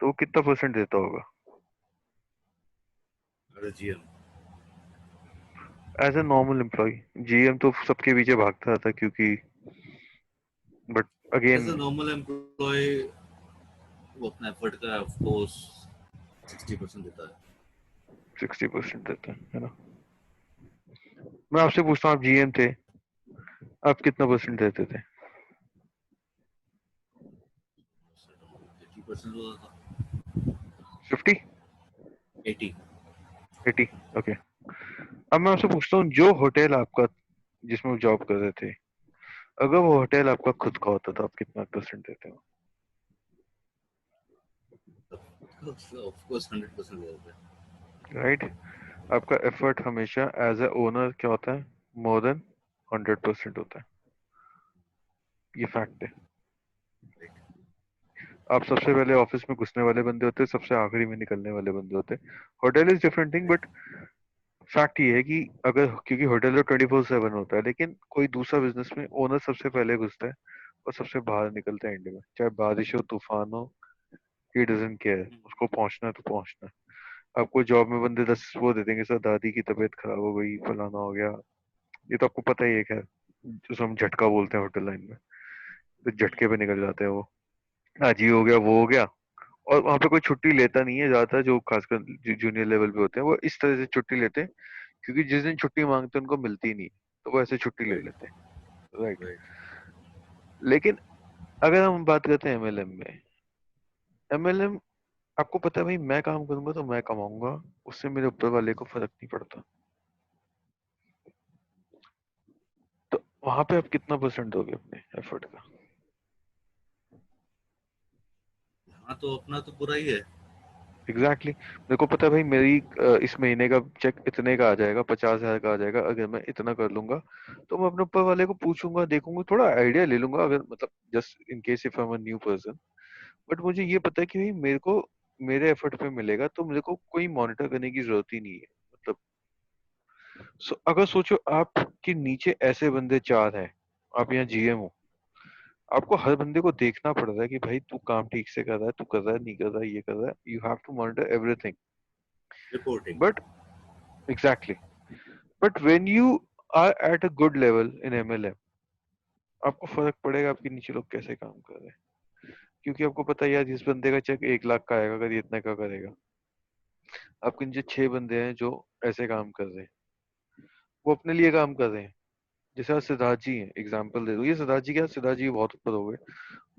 तो वो कितना परसेंट देता होगा अरे GM. As a normal employee? GM तो सबके पीछे भागता रहता है क्योंकि, but as again a normal employee वो अपना एफर्ट का ऑफ कोर्स 60% देता है। 60% देता है ना? मैं आपसे पूछता हूँ, आप जीएम थे, आप कितना परसेंट देते थे? 80% होता था। 50? 80। 80? ओके। अब मैं आपसे पूछता हूँ, जो होटल आपका जिसमें आप जॉब कर रहे थे, अगर वो होटल आपका खुद का होता तो आप कितना परसेंट देते हो? ऑफ कोर्स 100% देता है। राइट। आपका एफर्ट हमेशा एज ए ओनर क्या होता है? मोर देन 100% होता है। ये फैक्ट है। आप सबसे पहले ऑफिस में घुसने वाले बंदे होते हैं, सबसे आखिरी में निकलने वाले बंदे होते हैं। Hotel is different thing, but fact ये है कि अगर, क्योंकि होटल तो 24/7 होता है, लेकिन कोई दूसरा बिजनेस में ओनर सबसे पहले घुसता है और सबसे बाहर निकलता है एंड में, चाहे बारिश हो तूफान हो, ही डजंट केयर, उसको पहुंचना है तो पहुंचना है। आपको जॉब में बंदे 10 वो दे देंगे, सर दादी की तबीयत खराब हो गई, फलाना हो गया, ये तो आपको पता ही है। खैर, जो हम झटका बोलते हैं होटल लाइन में, तो झटके पे निकल जाते हैं वो, आज ये हो गया वो हो गया। और वहां पे कोई छुट्टी लेता नहीं है ज्यादातर, जो खासकर जूनियर लेवल पे होते हैं वो इस तरह से छुट्टी लेते हैं, क्योंकि जिस दिन छुट्टी मांगते हैं उनको मिलती नहीं, तो वो ऐसे छुट्टी ले राइट लेते हैं। राइट। राइट। लेकिन अगर हम बात करते हैं एमएलएम में, एमएलएम, आपको पता है भाई, मैं काम करूंगा तो मैं कमाऊंगा, उससे मेरे ऊपर वाले को फर्क नहीं पड़ता। तो वहां पे आप कितना परसेंट दोगे अपने एफर्ट का? हाँ तो अपना तो बुरा ही है। Exactly exactly. मेरे को पता है भाई, मेरी इस महीने का चेक इतने का आ जाएगा, 50,000 का आ जाएगा, अगर मैं इतना कर लूंगा तो मैं अपने ऊपर वाले को पूछूंगा, देखूंगा, थोड़ा आइडिया ले लूंगा, अगर मतलब just in case if I am a new person. But मुझे ये पता है कि भाई मेरे को मेरे एफर्ट पे मिलेगा, तो मेरे को कोई मॉनिटर करने की जरूरत ही नहीं है। मतलब अगर सोचो आपके नीचे ऐसे बंदे 4 हैं, आप यहाँ जीएम हो, आपको हर बंदे को देखना पड़ रहा है कि भाई तू काम ठीक से कर रहा है, तू कर रहा है, नहीं कर रहा है, ये कर रहा है, you have to monitor everything. Reporting. But exactly, but when you are at a good level in MLM, आपको फर्क पड़ेगा आपके नीचे लोग कैसे काम कर रहे हैं। क्योंकि आपको पता है यार इस बंदे का चेक 1 लाख का आएगा अगर ये इतना का करेगा। आपके नीचे 6 बंदे हैं जो ऐसे काम कर रहे हैं, वो अपने लिए काम कर रहे हैं। जैसे आज सिद्धार्थ जी हैं, एग्जाम्पल दे दो, ये सिद्धार्थ जी क्या, सिद्धार्थ जी बहुत ऊपर हो गए,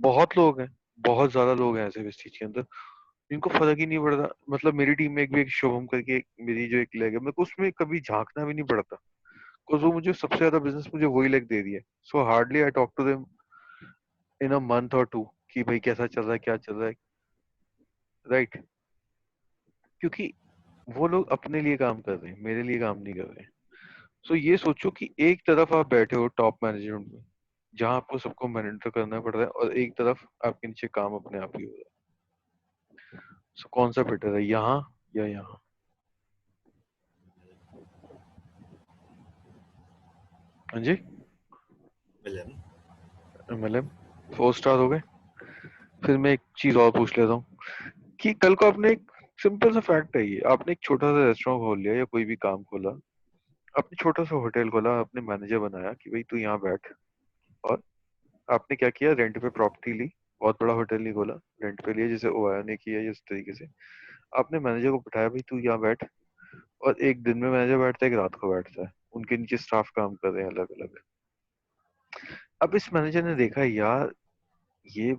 बहुत लोग हैं, बहुत ज्यादा लोग हैं ऐसे इस चीज के अंदर, इनको फर्क ही नहीं पड़ता। मतलब मेरी टीम में एक भी एक शुभम करके मेरी जो एक लेग है, मेरे को उसमें कभी झांकना भी नहीं पड़ता, बिकॉज वो मुझे सबसे ज्यादा बिजनेस मुझे वही लेग दे रही है। So hardly I talk to them in a month or two कि भाई कैसा चल रहा है, क्या चल रहा है, राइट। क्योंकि वो लोग अपने लिए काम कर रहे हैं, मेरे लिए काम नहीं कर रहे हैं। सो ये सोचो कि एक तरफ आप बैठे हो टॉप मैनेजमेंट में, जहां आपको सबको मॉनिटर करना पड़ रहा है, और एक तरफ आपके नीचे काम अपने आप ही हो रहा है। सो कौन सा बेटर है, यहाँ या यहाँ? हाँ जी, MLM। MLM 4 स्टार हो गए। फिर मैं एक चीज और पूछ लेता हूँ कि कल को आपने एक सिंपल सा फैक्ट है, ये आपने एक छोटा सा रेस्टोरेंट खोल लिया या कोई भी काम खोला, आपने छोटा सा होटल खोला, आपने मैनेजर बनाया कि भाई तू यहाँ बैठ, और आपने क्या किया, रेंट पे प्रॉपर्टी ली, बहुत बड़ा होटल नहीं खोला, रेंट पे लिया जैसे ओया ने किया, इस तरीके से आपने मैनेजर को बिठाया, भाई तू यहाँ बैठ, और एक दिन में मैनेजर बैठता है, एक रात को बैठता है, उनके नीचे स्टाफ काम कर रहे हैं अलग अलग। अब इस मैनेजर ने देखा यार ये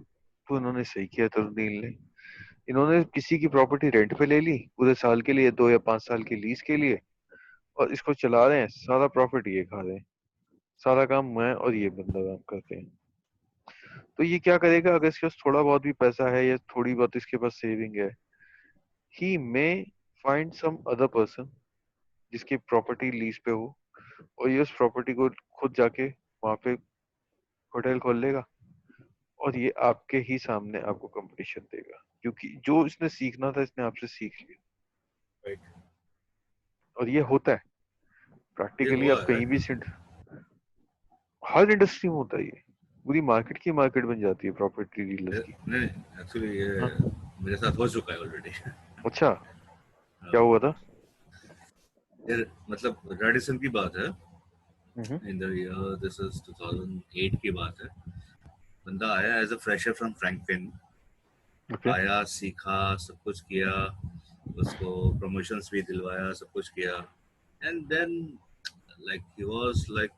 तो इन्होंने सही किया तरुणील ने, इन्होंने किसी की प्रॉपर्टी रेंट पे ले ली पूरे साल के लिए, 2 या 5 साल की लीज के लिए, और इसको चला रहे हैं, सारा प्रॉफिट ये खा रहे हैं, सारा काम मैं और ये बंदा काम करते हैं। तो ये क्या करेगा, अगर इसके पास थोड़ा बहुत भी पैसा है या थोड़ी बहुत इसके पास सेविंग है, he may find some other person जिसकी प्रॉपर्टी लीज पे हो, और ये उस प्रॉपर्टी को खुद जाके वहां पे होटल खोल लेगा, और ये आपके ही सामने आपको कंपटीशन देगा, क्योंकि जो इसने सीखना था इसने आपसे सीख लिया। राइट। और ये होता है ये प्रैक्टिकली, हुआ आप है। कहीं भी हर इंडस्ट्री में होता है ये, पूरी मार्केट की मार्केट बन जाती है प्रॉपर्टी डीलर्स की। नहीं, एक्चुअली ये हाँ, मेरे साथ हो चुका है ऑलरेडी। अच्छा, क्या हुआ था? यार मतलब रेडिसन की बात है, hmm. In the year this is 2008 की बात है। बंदा आया as a fresher from Franklin, okay. आया, सीखा, सब कुछ किया, उसको प्रमोशंस भी दिलवाया, सब कुछ किया, and then like he was like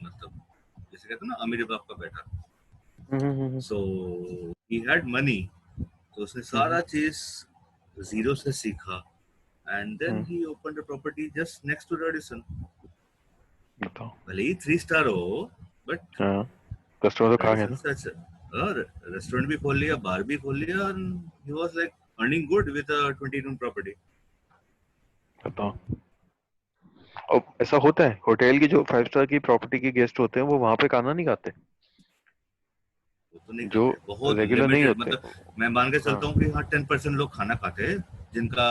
मतलब जैसे कहते हैं ना अमीर बाप का बेटा। हम्म। सो ही हैड मनी, तो उसने हम्म। सारा चीज जीरो से सीखा, and then hmm. He opened a property just next to Radisson. बताओ। भले ही 3 स्टार हो, बट हाँ, कस्टमर तो खा गया रेडिसन ना। सच, और रेस्टोरेंट भी खोल लिया, बार भी खोल लिया, and he was like earning good with a 20 room property। बताओ। और ऐसा होता है, होटल की जो 5 स्टार की प्रॉपर्टी के गेस्ट होते हैं वो वहां पे खाना नहीं खाते, वो तो नहीं जो खाते, बहुत रेगुलर नहीं लिमिटेड, होते। मतलब मैं मान के हाँ, चलता हूँ कि हाँ 10% लोग खाना खाते हैं, जिनका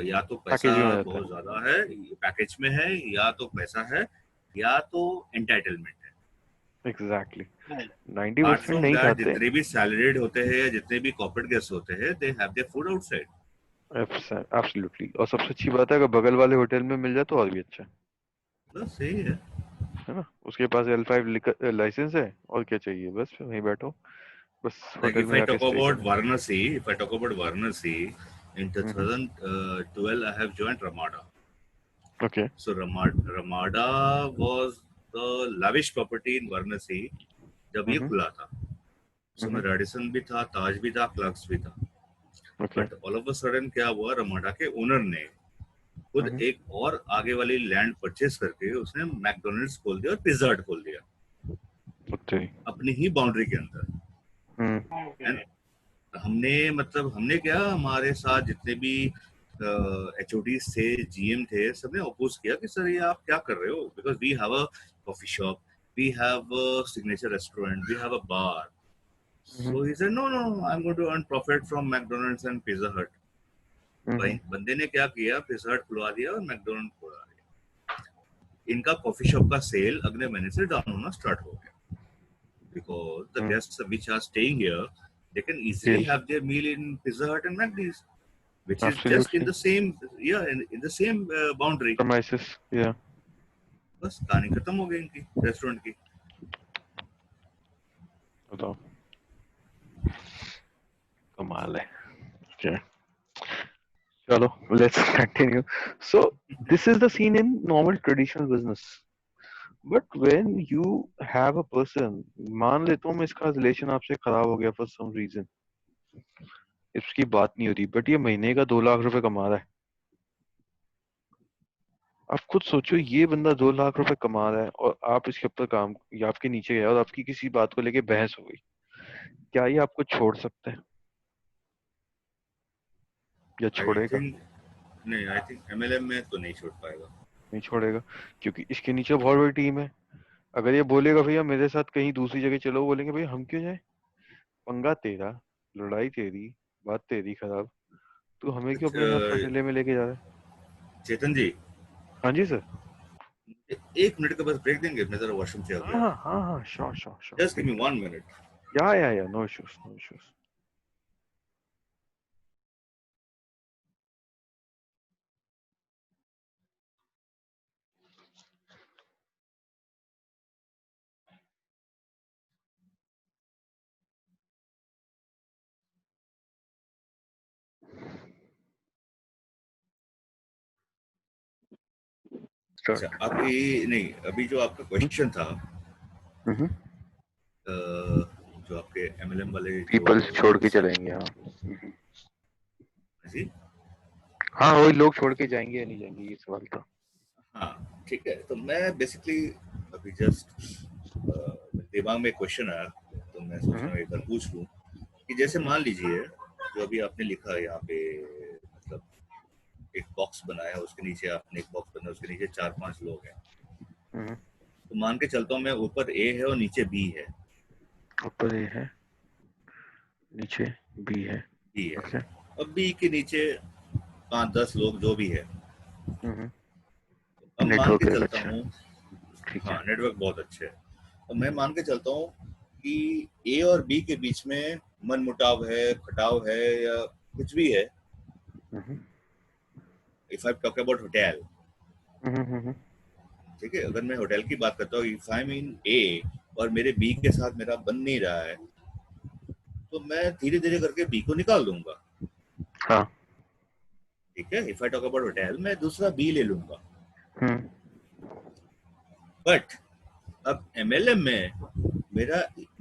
या तो पैसा पैकेज में आ जाता बहुत है। ज्यादा है, पैकेज में है, या तो पैसा है, या तो एंटाइटलमेंट है। एग्जैक्टली। Right. 90% फ्रॉम नहीं दैट खाते। जितने भी सैलरीड होते हैं, जितने भी कॉर्पोरेट गेस्ट होते हैं, they have their food outside. Absolutely, और सबसे अच्छी बात है अगर बगल वाले होटल में मिल जाए तो और भी अच्छा बस सही है। है ना। उसके पास L5 लाइसेंस है, और क्या चाहिए, बस फिर वहीं बैठो, बस Like होटल if में I जाके talk स्टे about करो। Varanasi, in hmm. 2012 I have joined Ramada. Okay. So Ramada was the lavish property in Varanasi जब ये हम्म। खुला था। So में हम्म। रेडिसन भी था, ताज भी था, क्लर्क्स भी था। Okay. But all of a sudden क्या हुआ, रमाडा के ओनर ने खुद हम्म। एक और आगे वाली लैंड परचेस करके उसने मैकडोनल्ड्स खोल दिया और पिज्जा हट खोल दिया ओके। अपनी ही बाउंड्री के अंदर। हम्म। And Okay. हमने क्या, हमारे साथ जितने भी HODs थे, GM थे, सबने अपोज किया कि सर ये आप क्या कर रहे हो, because we have a coffee shop, we have a signature restaurant, we have a bar. So he said no no, I am going to earn profit from McDonald's and Pizza Hut. Hmm. बंदे ने क्या किया, pizza हट खुलवा दिया और McDonald खुलवा दिया। इनका कॉफी शॉप का सेल अगले महीने से डाउन होना स्टार्ट हो गया, because the hmm. guests which are staying here, they can easily Deal. have their meal in Pizza Hut and McD's, which is just in Absolutely. the same, yeah, in the same boundary। Premises. Yeah. बस कहानी खत्म हो गई इनकी restaurant की। बताओ। कमाल है. Okay. चलो, let's continue. So this is the scene in normal traditional business. But when you have a person, मान लेता हूँ मैं इसका रिलेशन आपसे खराब हो गया for some reason, इसकी बात नहीं हो रही, बट ये महीने का 2 लाख रुपए कमा रहा है. आप खुद सोचो, ये बंदा 2 लाख रुपए कमा रहा है और आप इसके ऊपर काम या आपके नीचे गया और आपकी किसी बात को लेके बहस हो गई, क्या ये आपको छोड़ सकता है या आई छोड़ेगा? थिंक नहीं, आई थिंक एमएलएम में तो नहीं छोड़ पाएगा. नहीं छोड़ेगा, क्योंकि इसके नीचे बहुत बड़ी टीम है. अगर ये बोलेगा भैया मेरे साथ कहीं दूसरी जगह चलो, बोलेंगे भैया हम क्यों जाए, पंगा तेरा, लड़ाई तेरी, बात तेरी खराब, तू हमें क्यों अपने साथ पटेले में लेके जा रहा है? चेतन जी, हाँ जी सर. 1 मिनट का बस ब्रेक देंगे, मैं जरा वॉशरूम से आ गया. हाँ हाँ हाँ, sure sure sure. Just give me 1 minute. या नो इश्यूज, नो इश्यूज. अच्छा, आपकी नहीं, अभी जो आपका क्वेश्चन था, जो आपके एमएलएम वाले पीपल्स छोड़ के चलेंगे. हाँ जी, हाँ, वही लोग छोड़ के जाएंगे या नहीं जाएंगे, ये सवाल था. हाँ ठीक है. तो मैं बेसिकली अभी जस्ट दिमाग में क्वेश्चन आया, तो मैं सोच रहा हूँ एक बार पूछ लूँ कि जैसे मान लीजिए जो अभी आपने लिखा है यहाँ पे, मतलब एक बॉक्स बनाया, उसके नीचे आपने एक बॉक्स बनाया, उसके नीचे 4-5 लोग हैं. तो मान के चलता हूँ मैं, ऊपर ए है और नीचे बी है. ऊपर ए है, नीचे बी है. बी है. Okay. अब बी के नीचे 5-10 लोग जो भी है. अब मान नेटवर्क के चलता अच्छा हूँ, ठीक हाँ है. नेटवर्क बहुत अच्छे है. तो मैं मान के चलता हूँ कि ए और बी के बीच में मनमुटाव है, खटाव है, या कुछ भी है. If I talk about hotel, ठीक है, अगर मैं होटल की बात करता हूँ, इफ आई मीन ए और मेरे बी के साथ मेरा बन नहीं रहा है, तो मैं धीरे धीरे करके बी को निकाल दूंगा. हाँ. ठीक है, if I talk about hotel, मैं दूसरा बी ले लूंगा. बट अब एमएलएम में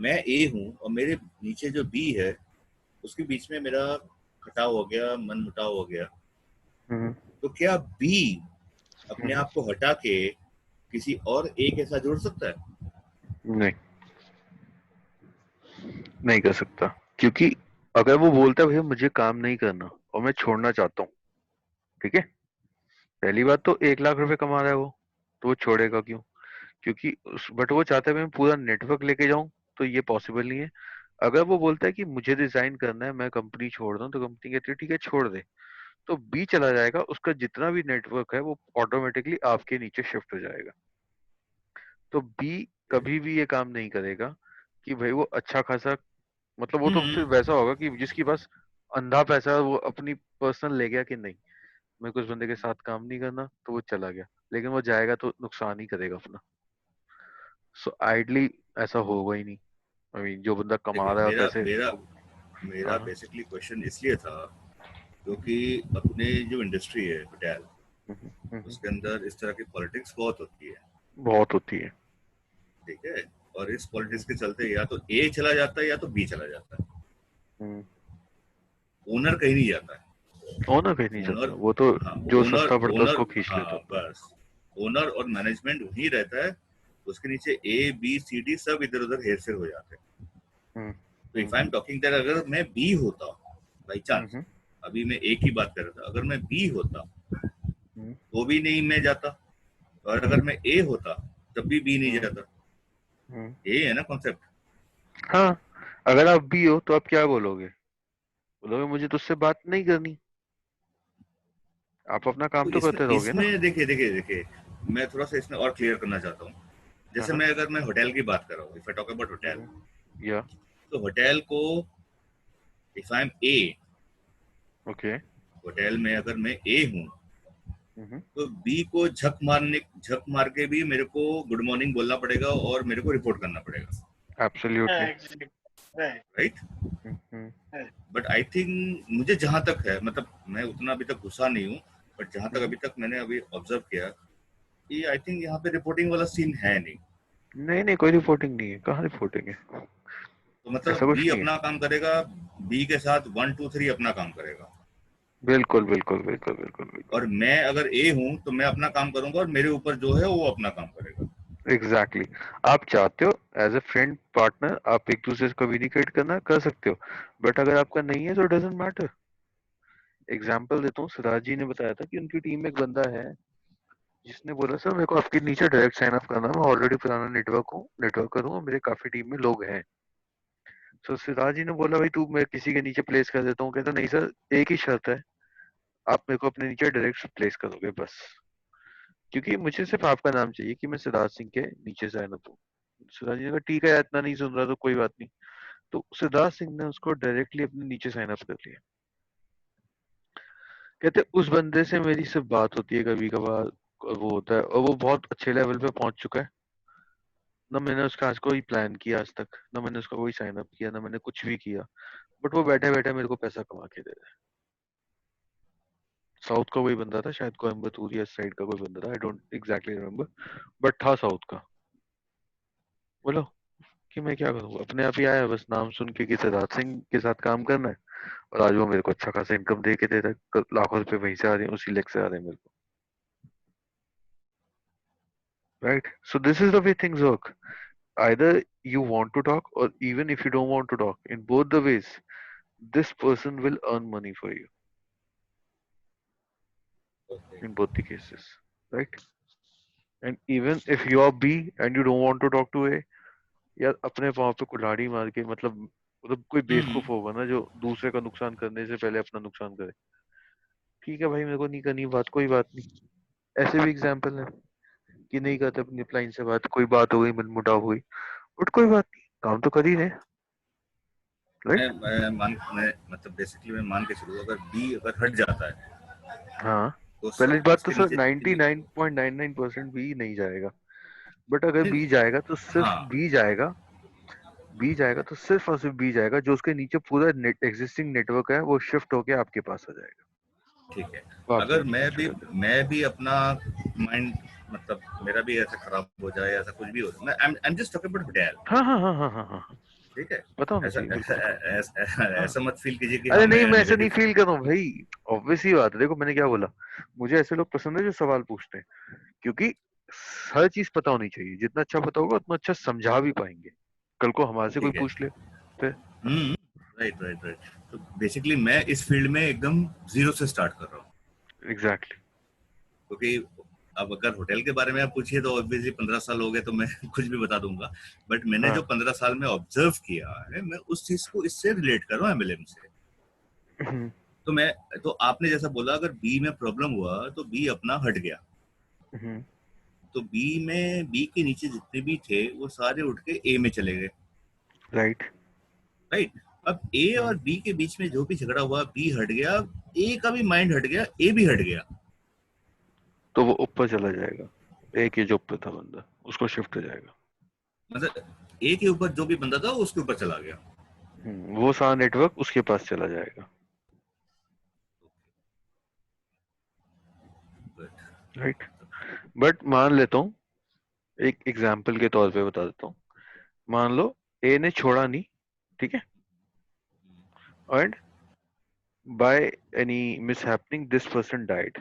मैं ए हूँ और मेरे नीचे जो बी है उसके बीच में मेरा खटाव हो गया, मन मुटाव हो गया. तो क्या बी अपने आप को हटा के किसी और ए के साथ जोड़ सकता है? नहीं कर सकता, क्योंकि अगर वो बोलता है भैया मुझे काम नहीं करना और मैं छोड़ना चाहता हूँ, ठीक है, पहली बात तो 1 लाख रुपए कमा रहा है वो, तो वो छोड़ेगा क्यों? क्योंकि बट वो चाहता है मैं पूरा नेटवर्क लेके जाऊं, तो ये पॉसिबल नहीं है. अगर वो बोलता है कि मुझे रिजाइन करना है, मैं कंपनी छोड़ रहा हूँ, तो कंपनी कहती है ठीक है छोड़ दे, तो बी चला जाएगा, उसका जितना भी नेटवर्क है वो ऑटोमेटिकली आपके नीचे शिफ्ट हो जाएगा. तो बी कभी भी ये काम नहीं करेगा कि भाई वो अच्छा खासा, मतलब वो तो फिर वैसा होगा कि जिसके पास अंधा पैसा है, वो अपनी पर्सनल ले गया कि नहीं मैं कुछ बंदे के साथ काम नहीं करना, तो वो चला गया, लेकिन वो जाएगा तो नुकसान ही करेगा अपना. सो आइडली ऐसा होगा ही नहीं. आई मीन जो बंदा कमा रहा है मेरा पैसे. मेरा मेरा बेसिकली क्वेश्चन इसलिए था क्योंकि अपने जो इंडस्ट्री है होटल, उसके अंदर इस तरह की पॉलिटिक्स बहुत होती है. बहुत होती है. ठीक है, और इस पॉलिटिक्स के चलते या तो ए चला जाता है या तो बी चला जाता है. ओनर कहीं नहीं जाता है. ओनर कहीं नहीं जाता, ओनर, वो तो हाँ, जो ओनर सस्ता पड़ता है ओनर उसको खींच लेता. हाँ बस, ओनर और मैनेजमेंट वहीं रहता है. उसके नीचे ए बी सी डी सब इधर उधर हेर फेर हो जाते हैं. तो if I am talking that, अगर मैं बी होता बाई चांस, अभी मैं ए की बात कर रहा था, अगर मैं बी होता तो भी नहीं मैं जाता, और अगर मैं ए होता तब भी बी नहीं जाता. ये है ना कॉन्सेप्ट. हाँ, अगर आप बी हो तो आप क्या बोलोगे? बोलोगे मुझे तुझसे बात नहीं करनी, आप अपना काम तो तो करते रहोगे ना. इसमें देखिए मैं थोड़ा सा इसमें और क्लियर करना चाहता हूँ. जैसे मैं अगर मैं होटल की बात कर रहा हूँ, if I talk about hotel, या तो होटल को if I am a, okay, hotel में अगर मैं ए हूँ, तो बी को झक मार के भी मेरे को गुड मॉर्निंग बोलना पड़ेगा और मेरे को रिपोर्ट करना पड़ेगा. Absolutely. Right. Right? Hmm, but I think मुझे जहां तक है, मतलब मैं उतना अभी तक घुसा नहीं हूँ, बट जहां तक अभी तक मैंने अभी ऑब्जर्व किया कि आई थिंक यहाँ पे रिपोर्टिंग वाला सीन है नहीं। नहीं कोई रिपोर्टिंग नहीं है, कहाँ रिपोर्टिंग है, तो मतलब ऐसा कुछ बी नहीं है। अपना काम करेगा, बी के साथ 1 2 3 अपना काम करेगा, बिल्कुल बिल्कुल बिल्कुल बिल्कुल बिल्कुल और मैं अगर ए हूँ तो मैं अपना काम करूंगा और मेरे ऊपर जो है वो अपना काम करेगा। एग्जैक्टली आप चाहते हो एज ए फ्रेंड पार्टनर आप एक दूसरे से कम्युनिकेट करना कर सकते हो, बट अगर आपका नहीं है तो डजेंट मैटर। एग्जाम्पल देता हूँ, सिराज जी ने बताया था कि उनकी टीम में एक बंदा है जिसने बोला सर मेरे को आपके नीचे डायरेक्ट साइन अप करना है, मैं ऑलरेडी पुराना नेटवर्क करूँ, मेरे काफी टीम में लोग हैं। तो सिराज जी ने बोला भाई तू मैं किसी के नीचे प्लेस कर देता हूँ, कहता नहीं सर एक ही शर्त है, आप मेरे को अपने नीचे डायरेक्ट प्लेस करोगे बस, क्योंकि मुझे सिर्फ आपका नाम चाहिए कि मैं सिद्धार्थ सिंह के नीचे साइन अप हूँ। सिद्धार्थ जी ने कहा ठीक है यार, इतना नहीं सुन रहा तो कोई बात नहीं। तो सिद्धार्थ सिंह ने उसको डायरेक्टली अपने नीचे साइन अप कर लिया। कहते उस बंदे से मेरी सिर्फ बात होती है कभी कभार, और वो होता है, और वो बहुत अच्छे लेवल पे पहुंच चुका है। ना मैंने उसका आज कोई प्लान किया आज तक, ना मैंने उसका कोई साइन अप किया, ना मैंने कुछ भी किया, बट वो बैठे बैठे मेरे को पैसा कमा के दे रहा है। साउथ का कोई बंदा था, शायद कोयम्बतूर या साइड का कोई बंदा था, I don't exactly remember, but था साउथ का। बोलो कि मैं क्या करूँ, अपने आप ही आया बस नाम सुन के कि सिद्धार्थ सिंह के साथ काम करना है, और आज वो मेरे को अच्छा खासा इनकम दे के दे रहा है, लाखों रुपए वहीं से आ रहे हैं, उसी लेग से आ रहे हैं मेरे को। Right, so this is the way things work. either you want to talk, or even if you don't want to talk, in both the ways this person will earn money for you in both the cases, right? And even if you are B and you don't want to talk to A, यार अपने पाँव पे कुल्हाड़ी मार के मतलब कोई हम्म। बेवकूफ होगा ना जो दूसरे का नुकसान करने से पहले अपना नुकसान करे, ठीक है भाई मेरे को नहीं करनी बात, कोई बात नहीं। ऐसे भी एग्जाम्पल है कि नहीं करते अपनी क्लाइंट से बात, कोई बात हो गई मनमुटाव हुई, बट कोई बात नहीं, काम तो कर ही रहे, राइट? मैं मतलब बेसिकली मैं मान के चलूँ, अगर बी अगर हट जाता है हाँ, तो पहली बात तो उसके सर नीचे जितनी भी, 99.99% भी नहीं जाएगा, बट अगर बी जाएगा तो सिर्फ हाँ बी जाएगा, बी जाएगा तो सिर्फ और सिर्फ बी जाएगा, जो उसके नीचे पूरा एग्जिस्टिंग नेटवर्क है वो शिफ्ट होके आपके पास आ जाएगा, ठीक है। वो आपसे अगर नीचे मैं स्विच भी कर देगा। मैं भी अपना माइंड, मतलब मेरा भी ऐसा खराब हो जाए, ऐसा कुछ भी हो, मैं I am just talking about hotel, हाँ हाँ हाँ हाँ हाँ हाँ, ठीक है? पता होना ऐसा चाहिए, बिल्कुल ऐसा पता होना चाहिए। ऐसा, हाँ, ऐसा मत फील कीजिए कि हाँ अरे नहीं मैं मैं ऐसे नहीं नेगेटिव। फील कर रहा हूँ भाई, ऑब्वियस ही बात है, देखो मैंने क्या बोला, मुझे ऐसे लोग पसंद है जो सवाल पूछते हैं, क्योंकि हर चीज पता होनी चाहिए, जितना अच्छा पता होगा उतना अच्छा समझा भी पाएंगे, कल को हमारे से कोई ठीक है। पूछ ले फिर, है ना? Right right right. तो बेसिकली मैं इस फील्ड में एकदम जीरो से स्टार्ट कर रहा हूँ, एग्जैक्टली। क्योंकि अब अगर होटल के बारे में आप पूछिए तो ऑब्वियसली 15 साल हो गए तो मैं कुछ भी बता दूंगा, बट मैंने जो हाँ 15 साल में ऑब्जर्व किया है, मैं उस चीज को इससे रिलेट कर रहा हूँ, एमएलएम से। हम्म, तो मैं, तो आपने जैसा बोला अगर बी में प्रॉब्लम हुआ तो बी अपना हट गया, हम्म, तो बी के नीचे जितने भी थे वो सारे उठ के ए में चले गए, राइट। राइट? अब ए और बी के बीच में जो भी झगड़ा हुआ, बी हट गया, ए का भी माइंड हट गया, ए भी हट गया। तो वो ऊपर चला जाएगा, एक ही जो ऊपर था बंदा उसको शिफ्ट हो जाएगा। मतलब ए के ऊपर जो भी बंदा था वो उसके ऊपर चला गया। वो सारा नेटवर्क उसके पास चला जाएगा, राइट? बट मान लेता हूँ, एक एग्जाम्पल के तौर पे बता देता हूँ, मान लो ए ने छोड़ा नहीं, ठीक है, and by any mishappening this person died,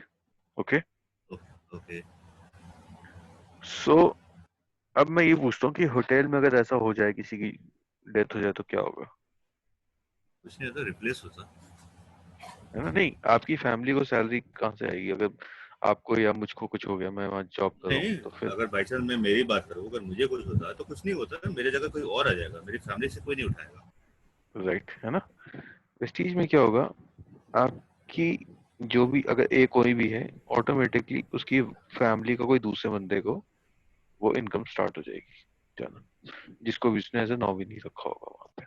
okay. Okay. So अब मैं ये पूछता हूँ कि होटल में अगर ऐसा हो जाए, किसी की डेथ हो जाए तो क्या होगा, कुछ नहीं होता, रिप्लेस होता। है ना? नहीं, आपकी फैमिली को सैलरी कहाँ से आएगी अगर आपको या मुझको कुछ हो गया, मैं वहां जॉब कर रहा हूँ नहीं, तो फिर? अगर बाई चांस मैं मेरी बात करूँ, अगर मुझे कुछ होता है तो कुछ नहीं होता, मेरे जगह कोई और आ जाएगा, मेरी फैमिली से कोई नहीं उठाएगा। राइट, है ना? प्रेस्टीज में क्या होगा, आपकी जो भी अगर ए कोई भी है, ऑटोमेटिकली उसकी फैमिली का कोई दूसरे बंदे को वो इनकम स्टार्ट हो जाएगी जाना, जिसको भी उसने एज ए नॉमिनी रखा होगा वहां पे,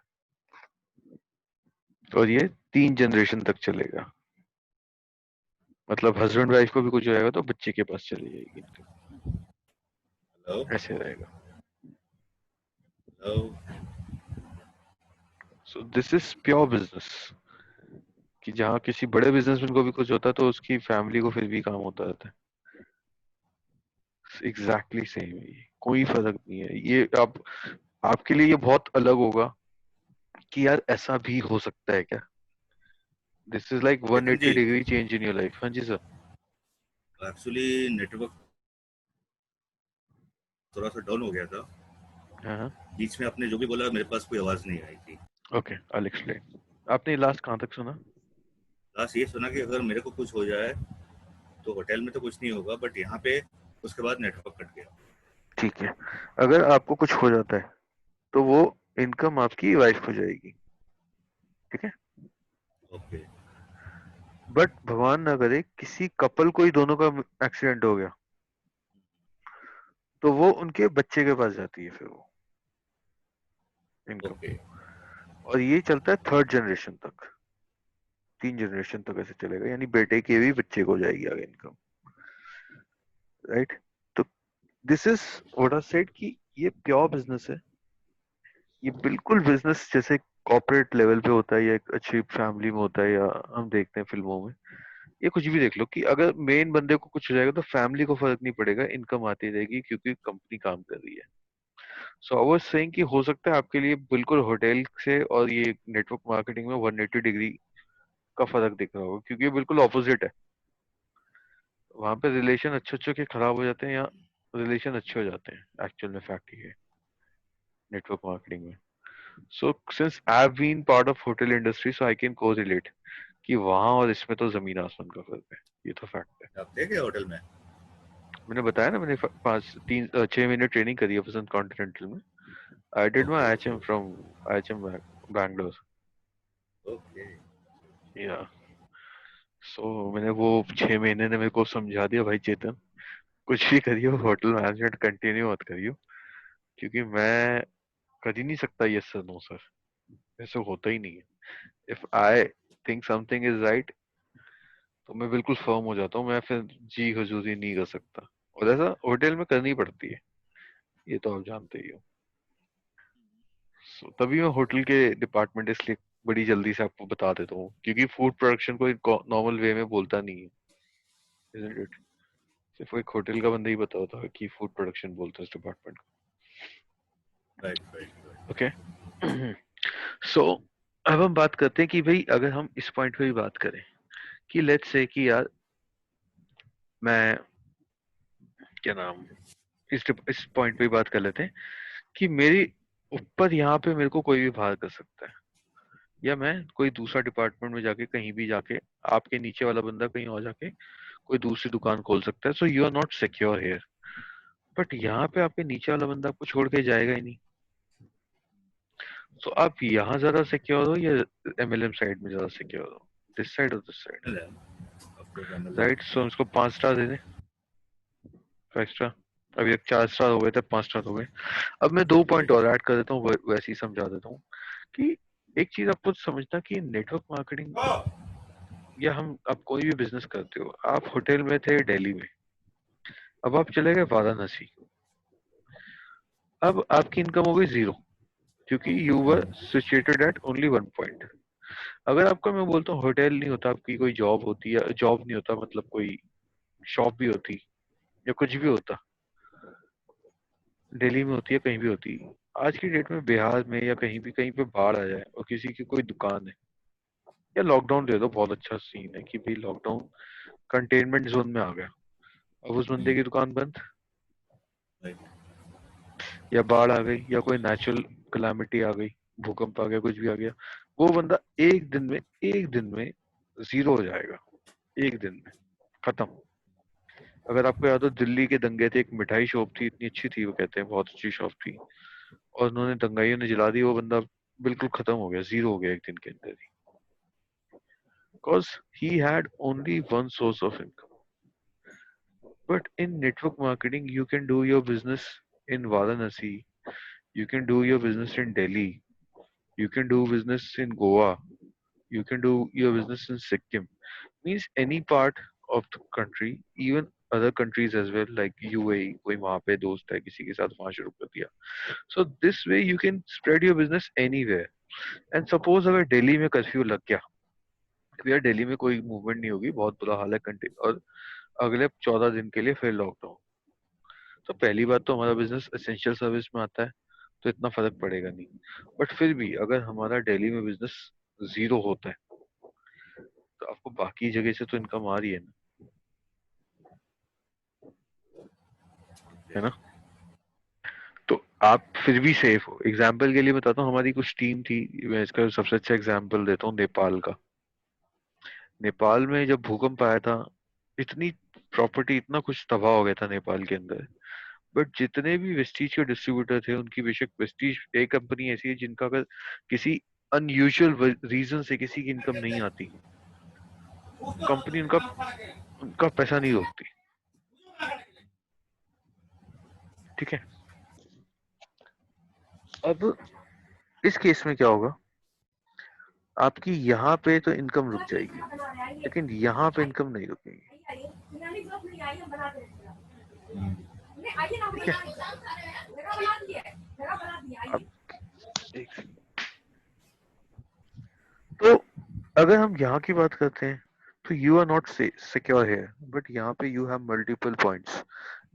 और ये 3 जनरेशन तक चलेगा, मतलब हस्बैंड वाइफ को भी कुछ हो जाएगा तो बच्चे के पास चली जाएगी इनकम, हेलो ऐसे रहेगा। Hello. So this is pure business, कि जहाँ किसी बड़े बिजनेसमैन को भी कुछ होता है तो उसकी फैमिली को फिर भी काम होता रहता है। एग्जैक्टली सेम है ये, कोई फर्क नहीं है। ये आपके लिए ये बहुत अलग होगा कि यार ऐसा भी हो सकता है क्या। This is like Chetan 180 ji, degree change in your life. हाँ जी सर। एक्चुअली नेटवर्क थोड़ा सा डाउन हो गया था, हाँ बीच में आपने जो भी बोला मेरे पास कोई आवाज नहीं आई थी। Okay, I will explain. आपने लास्ट कहाँ तक सुना? लास्ट ये सुना कि अगर मेरे को कुछ हो जाए तो होटल में तो कुछ नहीं होगा, बट यहाँ पे उसके बाद नेटवर्क कट गया। ठीक है, अगर आपको कुछ हो जाता है तो वो इनकम आपकी वाइफ हो जाएगी, ठीक है। ओके बट भगवान ना करे किसी कपल को ही दोनों का एक्सीडेंट हो गया तो वो उनके बच्चे के पास जाती है फिर वो इनकम। ओके और ये चलता है 3rd जनरेशन तक, 3 जनरेशन तक ऐसे चलेगा, यानी बेटे के भी बच्चे को हो जाएगी आगे इनकम, राइट। तो this is what I said कि ये प्योर बिजनेस है। ये बिल्कुल बिजनेस जैसे कॉर्पोरेट लेवल पे होता है या एक अच्छी फैमिली में होता है या हम देखते हैं फिल्मों में। ये कुछ भी देख लो कि अगर मेन बंदे को कुछ हो जाएगा तो फैमिली को फर्क नहीं पड़ेगा, इनकम आती रहेगी क्योंकि कंपनी काम कर रही है। सो आई वाज सेइंग कि हो सकता है आपके लिए बिल्कुल होटल से और ये नेटवर्क मार्केटिंग में 180 डिग्री का फर्क दिख रहा होगा, क्योंकि ये बिल्कुल ऑपोजिट है। वहां पे रिलेशन अच्छे अच्छे के खराब हो जाते हैं या रिलेशन अच्छे हो जाते हैं, एक्चुअल में फैक्ट ये है नेटवर्क मार्केटिंग में। So since I have been part of hotel industry so I can correlate कि वहां और इसमें तो जमीन आसमान का फर्क है, ये तो फैक्ट है। आप थे क्या होटल में? मैंने बताया ना, मैंने 6 महीने ट्रेनिंग करी है पसंद कॉन्टिनेंटल में। I did okay my okay HM from HM Bangalore. Okay. या मैंने वो 6 महीने ने मेरे को समझा दिया, भाई चेतन कुछ भी करियो होटल मैनेजमेंट कंटिन्यू मत करियो, क्योंकि मैं कर ही नहीं सकता ये सर, नो सर, ऐसे होता ही नहीं है। If I think something is right तो मैं बिल्कुल फर्म हो जाता हूँ, मैं फिर जी हजूरी नहीं कर सकता, और ऐसा होटल में करनी पड़ती है, ये तो आप जानते ही हो। तभी मैं होटल के डिपार्टमेंट इसलिए बड़ी जल्दी से आपको बता देता हूँ, क्योंकि फूड प्रोडक्शन कोई नॉर्मल वे में बोलता नहीं है, isn't it? सिर्फ एक होटल का बंदा ही बता होता है कि फूड प्रोडक्शन बोलता है इस डिपार्टमेंट राइट राइट को। ओके। सो अब हम बात करते हैं कि भाई अगर हम इस पॉइंट पे भी बात करें कि लेट्स से कि यार मैं क्या नाम इस पॉइंट पे भी बात कर लेते हैं कि मेरी ऊपर यहाँ पे मेरे को कोई भी बाहर कर सकता है, या मैं कोई दूसरा डिपार्टमेंट में जाके कहीं भी जाके आपके नीचे वाला बंदा कहीं और जाके कोई दूसरी दुकान खोल सकता है। So you are not secure here. But यहाँ पे आपके नीचे वाला बंदा आपको छोड़ के जाएगा ही नहीं। सो आप यहाँ ज्यादा सिक्योर हो या एमएलएम साइड में ज्यादा सिक्योर हो, दिस साइड और this side, of course MLM. Right. So इसको 5 स्टार दे दें, 5 स्टार। अभी तक 4 स्टार हो गए थे, 5 स्टार हो गए। अब मैं 2 पॉइंट और ऐड कर देता हूँ, वैसे ही समझा देता हूँ कि एक चीज आपको समझना कि नेटवर्क मार्केटिंग या हम आप कोई भी बिजनेस करते हो, आप होटल में थे दिल्ली में, अब आप चले गए वाराणसी, अब आपकी इनकम हो गई 0, क्योंकि you were situated at only 1 point. अगर आपका मैं बोलता हूँ होटल नहीं होता, आपकी कोई जॉब होती या जॉब नहीं होता मतलब कोई शॉप भी होती या कुछ भी होता, दिल्ली में होती है कहीं भी होती, आज की डेट में बिहार में या कहीं भी कहीं पे बाढ़ आ जाए और किसी की कोई दुकान है, या लॉकडाउन दे दो, बहुत अच्छा सीन है कि भाई लॉकडाउन कंटेनमेंट जोन में आ गया, अब उस बंदे की दुकान बंद, राइट या बाढ़ आ गई या कोई नेचुरल कलामिटी आ गई, भूकंप आ गया, कुछ भी आ गया, वो बंदा एक दिन में 0 हो जाएगा, एक दिन में खत्म। अगर आपको याद हो दिल्ली के दंगे थे, एक मिठाई शॉप थी, इतनी अच्छी थी, वो कहते हैं बहुत अच्छी शॉप थी, और उन्होंने दंगाइयों ने जला दी, वो बंदा बिल्कुल खत्म हो गया, 0 हो गया एक दिन के अंदर ही, because he had only one source of income. But in network marketing you can do your business in Varanasi, you can do your business in Delhi, you can do business in Goa, you can do your business in Sikkim, means any part of the country, even other countries as well, like UAE, कोई वहाँ पे दोस्त है किसी के साथ वहाँ शुरू कर दिया, so this way you can spread your business anywhere, and suppose अगर दिल्ली में कर्फ्यू लग गया, यार दिल्ली में कोई मूवमेंट नहीं होगी, बहुत बुरा हाल है और अगले 14 दिन के लिए फिर लॉकडाउन, तो पहली बात तो हमारा बिजनेस एसेंशियल सर्विस में आता है, तो इतना फर्क पड़ेगा नहीं। बट फिर भी अगर हमारा दिल्ली में बिजनेस जीरो होता है, तो आपको बाकी जगह से तो इनकम आ रही है ना? तो आप फिर भी सेफ हो। एग्जाम्पल के लिए बताता हूँ, हमारी कुछ टीम थी, मैं इसका सबसे अच्छा एग्जाम्पल देता हूँ नेपाल का। नेपाल में जब भूकंप आया था, इतनी प्रॉपर्टी, इतना कुछ तबाह हो गया था नेपाल के अंदर, बट जितने भी वेस्टीज के डिस्ट्रीब्यूटर थे, उनकी बेशक वेस्टीज एक कंपनी ऐसी है जिनका अगर किसी अनयूजुअल रीजन से किसी की इनकम नहीं आती, कंपनी उनका उनका पैसा नहीं रोकती। ठीक है, अब इस केस में क्या होगा, आपकी यहाँ पे तो इनकम रुक जाएगी, लेकिन यहाँ पे इनकम नहीं रुकेगी। ठीक है, अब तो अगर हम यहाँ की बात करते हैं, तो you are not secure here, but यहाँ पे यू हैव मल्टीपल पॉइंट्स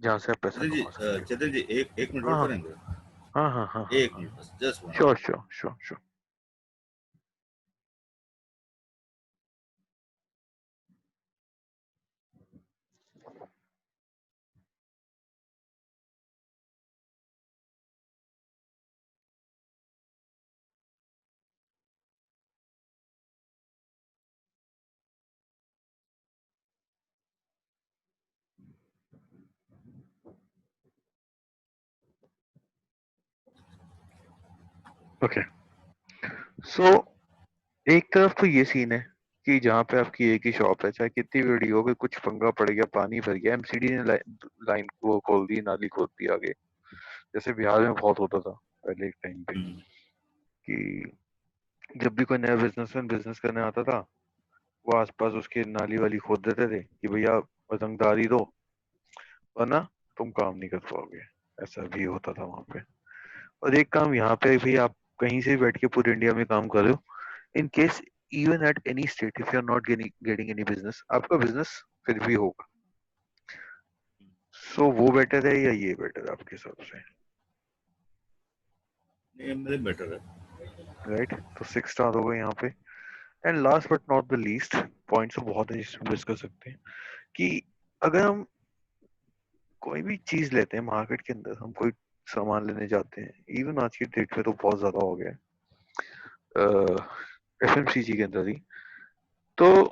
जहाँ से आप पैसा कमा सकते हो। चेतन जी, एक मिनट हाँ वेट करेंगे? हाँ हाँ हाँ हाँ एक हाँ, मिनट बस, just one. Sure sure sure sure. Okay, so एक तरफ तो ये सीन है कि जहाँ पे आपकी एक ही शॉप है, चाहे कितनी भी बड़ी हो, गई कुछ पंगा पड़ गया, पानी भर गया, एमसीडी ने लाइन को खोल दी, नाली खोल दी आगे, जैसे बिहार में बहुत होता था पहले एक टाइम पे, कि जब भी कोई नया बिजनेसमैन बिजनेस करने आता था, वो आसपास उसकी नाली वाली खोद देते थे कि भैया रंगदारी दो, वरना तुम काम नहीं कर पाओगे। ऐसा भी होता था वहां पे। और एक काम यहाँ पे भी, आप कहीं से भी बैठ के पूरे इंडिया में काम कर रहे हो, in case even at any state, if you are not getting any business, आपका बिजनेस फिर भी होगा। सो वो बेटर है या ये बेटर है आपके हिसाब से? ये मेरे बेटर है। राइट, तो 6 स्टार हो गए यहाँ पे। And last but not the least, points तो बहुत है जिसमें डिस्कस सकते हैं, कि अगर हम कोई भी चीज लेते हैं मार्केट के अंदर, हम कोई सामान लेने जाते हैं, इवन आज की डेट में तो बहुत ज्यादा हो गया है एफएमसीजी के अंदर ही, तो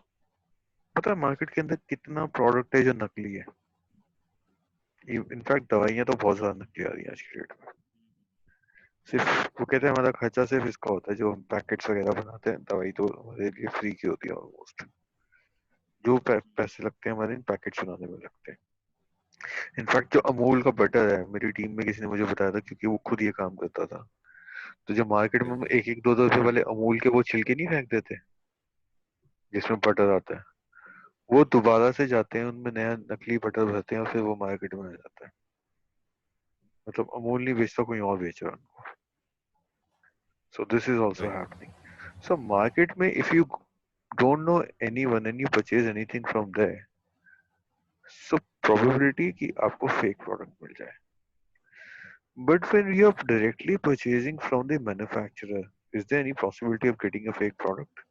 पता है मार्केट के अंदर कितना प्रोडक्ट है जो नकली है। इनफैक्ट दवाइयाँ तो बहुत ज्यादा नकली आ रही है आज की डेट में। सिर्फ वो कहते हैं हमारा खर्चा सिर्फ इसका होता है, जो हम पैकेट्स वगैरह बनाते हैं, दवाई तो हमारे लिए फ्री की होती है ऑलमोस्ट। जो पैसे लगते हैं हमारे इन पैकेट्स बनाने में लगते हैं। इनफैक्ट जो अमूल का बटर है, मेरी टीम में किसी ने मुझे बताया था, क्योंकि वो खुद ये काम करता था, तो जो मार्केट में हम एक एक दो दो रुपए वाले अमूल के वो छिलके नहीं फेंक देते जिसमें बटर आता है, वो दोबारा से जाते हैं, उनमें नया नकली बटर भरते हैं और फिर वो मार्केट में आ जाता है। मतलब अमूल नहीं बेचता, कोई और बेच रहा है उनको। So this is also happening. So market में if you don't know anyone and you purchase anything from there, so probability कि आपको fake product मिल जाए। But when you are directly purchasing from the manufacturer, is there any possibility of getting a fake product?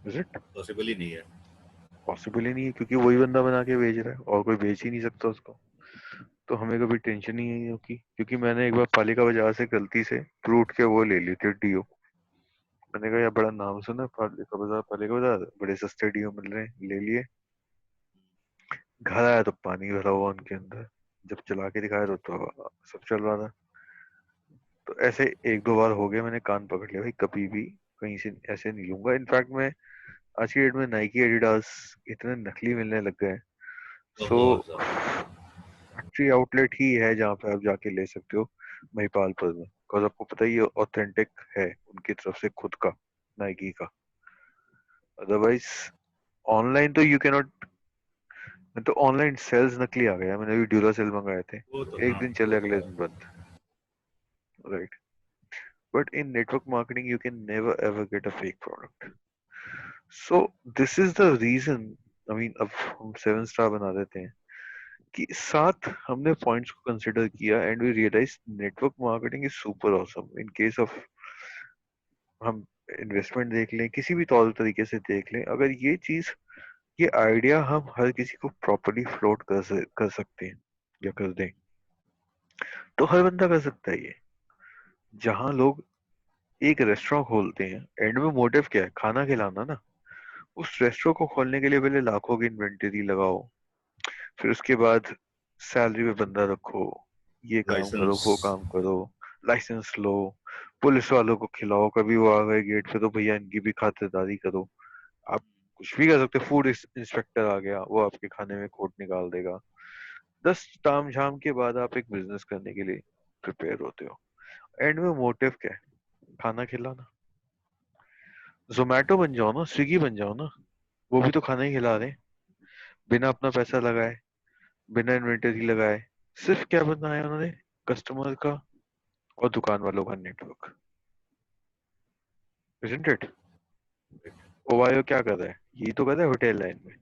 Is it? Possible ही नहीं है। Possible ही नहीं है, क्योंकि वही बंदा बना के बेच रहा है और कोई बेच ही नहीं सकता उसको। तो हमें कभी टेंशन नहीं है होगी, क्योंकि मैंने एक बार पालिका बाजार से गलती से फ्रूट के वो ले लिए थे डीओ। मैंने कहा यार बड़ा नाम सुना, पालिका बाजार बड़े सस्ते डीओ मिल रहे हैं, ले लिए। घर आया तो पानी भरा हुआ उनके अंदर, जब चला के दिखाया तो सब चल रहा था। तो ऐसे एक दो बार हो गया, मैंने कान पकड़ लिया, भाई कभी भी कहीं से ऐसे नहीं लूंगा। इनफैक्ट मैं आज की डेट में नाइकी एडिडास इतने नकली मिलने लग गए। सो बहुत ज्यादा। फैक्ट्री आउटलेट ही है जहाँ पे आप जाके ले सकते हो, महिपालपुर में, बिकॉज आपको पता ही ऑथेंटिक है उनकी तरफ से खुद का, नाइकी का। अदरवाइज ऑनलाइन तो यू कैनॉट तो ऑनलाइन सेल्स नकली आ गया। मैंने भी ड्यूरासेल मंगाए थे, वो तो एक हाँ दिन वो चले तो अगले है। दिन बंद। Right. But in network marketing you can never ever get a fake product. So this is the reason, I mean अब हम 7 स्टार बना देते हैं कि साथ हमने पॉइंट्स को कंसिडर किया and we realise network marketing is super awesome in case of, हम इन्वेस्टमेंट देख लें, किसी भी तौर तरीके से देख लें, अगर ये चीज, ये आइडिया हम हर किसी को प्रॉपरली फ्लोट कर सकते हैं या कर दें, तो हर बंदा कर सकता है ये। जहां लोग एक रेस्टोरेंट खोलते हैं, एंड में मोटिव क्या है, खाना खिलाना ना। उस रेस्टोरेंट को खोलने के लिए पहले लाखों की इन्वेंटरी लगाओ, फिर उसके बाद सैलरी पे बंदा रखो, ये काम करो, लाइसेंस। वो काम करो, लाइसेंस लो, पुलिस वालों को खिलाओ, कभी वो आ गए गेट पे तो भैया इनकी भी खातिरदारी करो। आप कुछ भी कर सकते हो, फूड इंस्पेक्टर आ गया, वो आपके खाने में खोट निकाल देगा। 10 ताम झाम के बाद आप एक बिजनेस करने के लिए प्रिपेयर होते हो। एंड में मोटिव क्या है, खाना खिलाना। जोमेटो बन जाओ ना, स्विगी बन जाओ ना, वो भी तो खाना ही खिला रहे हैं, बिना अपना पैसा लगाए, बिना इन्वेंटरी लगाए। सिर्फ क्या बनाया उन्होंने, कस्टमर का और दुकान वालों का नेटवर्क। Isn't it? ओवायो क्या कर रहा है, यही तो कर रहा है होटल लाइन में।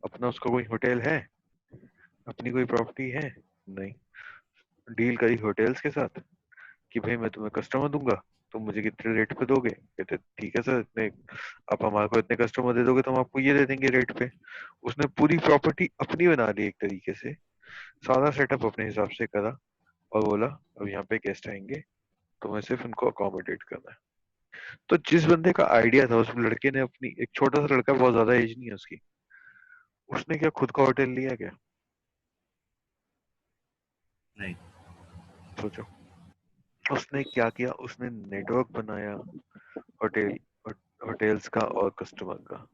अपना उसका कोई होटल है, अपनी कोई प्रॉपर्टी है? नहीं। डील करी होटल्स के साथ कि भाई मैं तुम्हें कस्टमर दूंगा, तुम मुझे कितने रेट पे दोगे? कहते ठीक है सर, इतने आप हमारे को इतने कस्टमर दे दोगे तो हम आपको ये दे देंगे रेट पे। उसने पूरी प्रॉपर्टी अपनी बना ली एक तरीके से, सारा सेटअप अपने हिसाब से करा, और बोला अब यहाँ पे गेस्ट आएंगे, तुम्हें सिर्फ उनको अकोमोडेट करना है। तो जिस बंदे का आइडिया था, उस लड़के ने अपनी, एक छोटा सा लड़का, बहुत ज्यादा एज नहीं है उसकी, उसने क्या खुद का होटल लिया क्या? नहीं। सोचो। उसने क्या किया, उसने नेटवर्क बनाया, होटल, होटल्स का और कस्टमर का।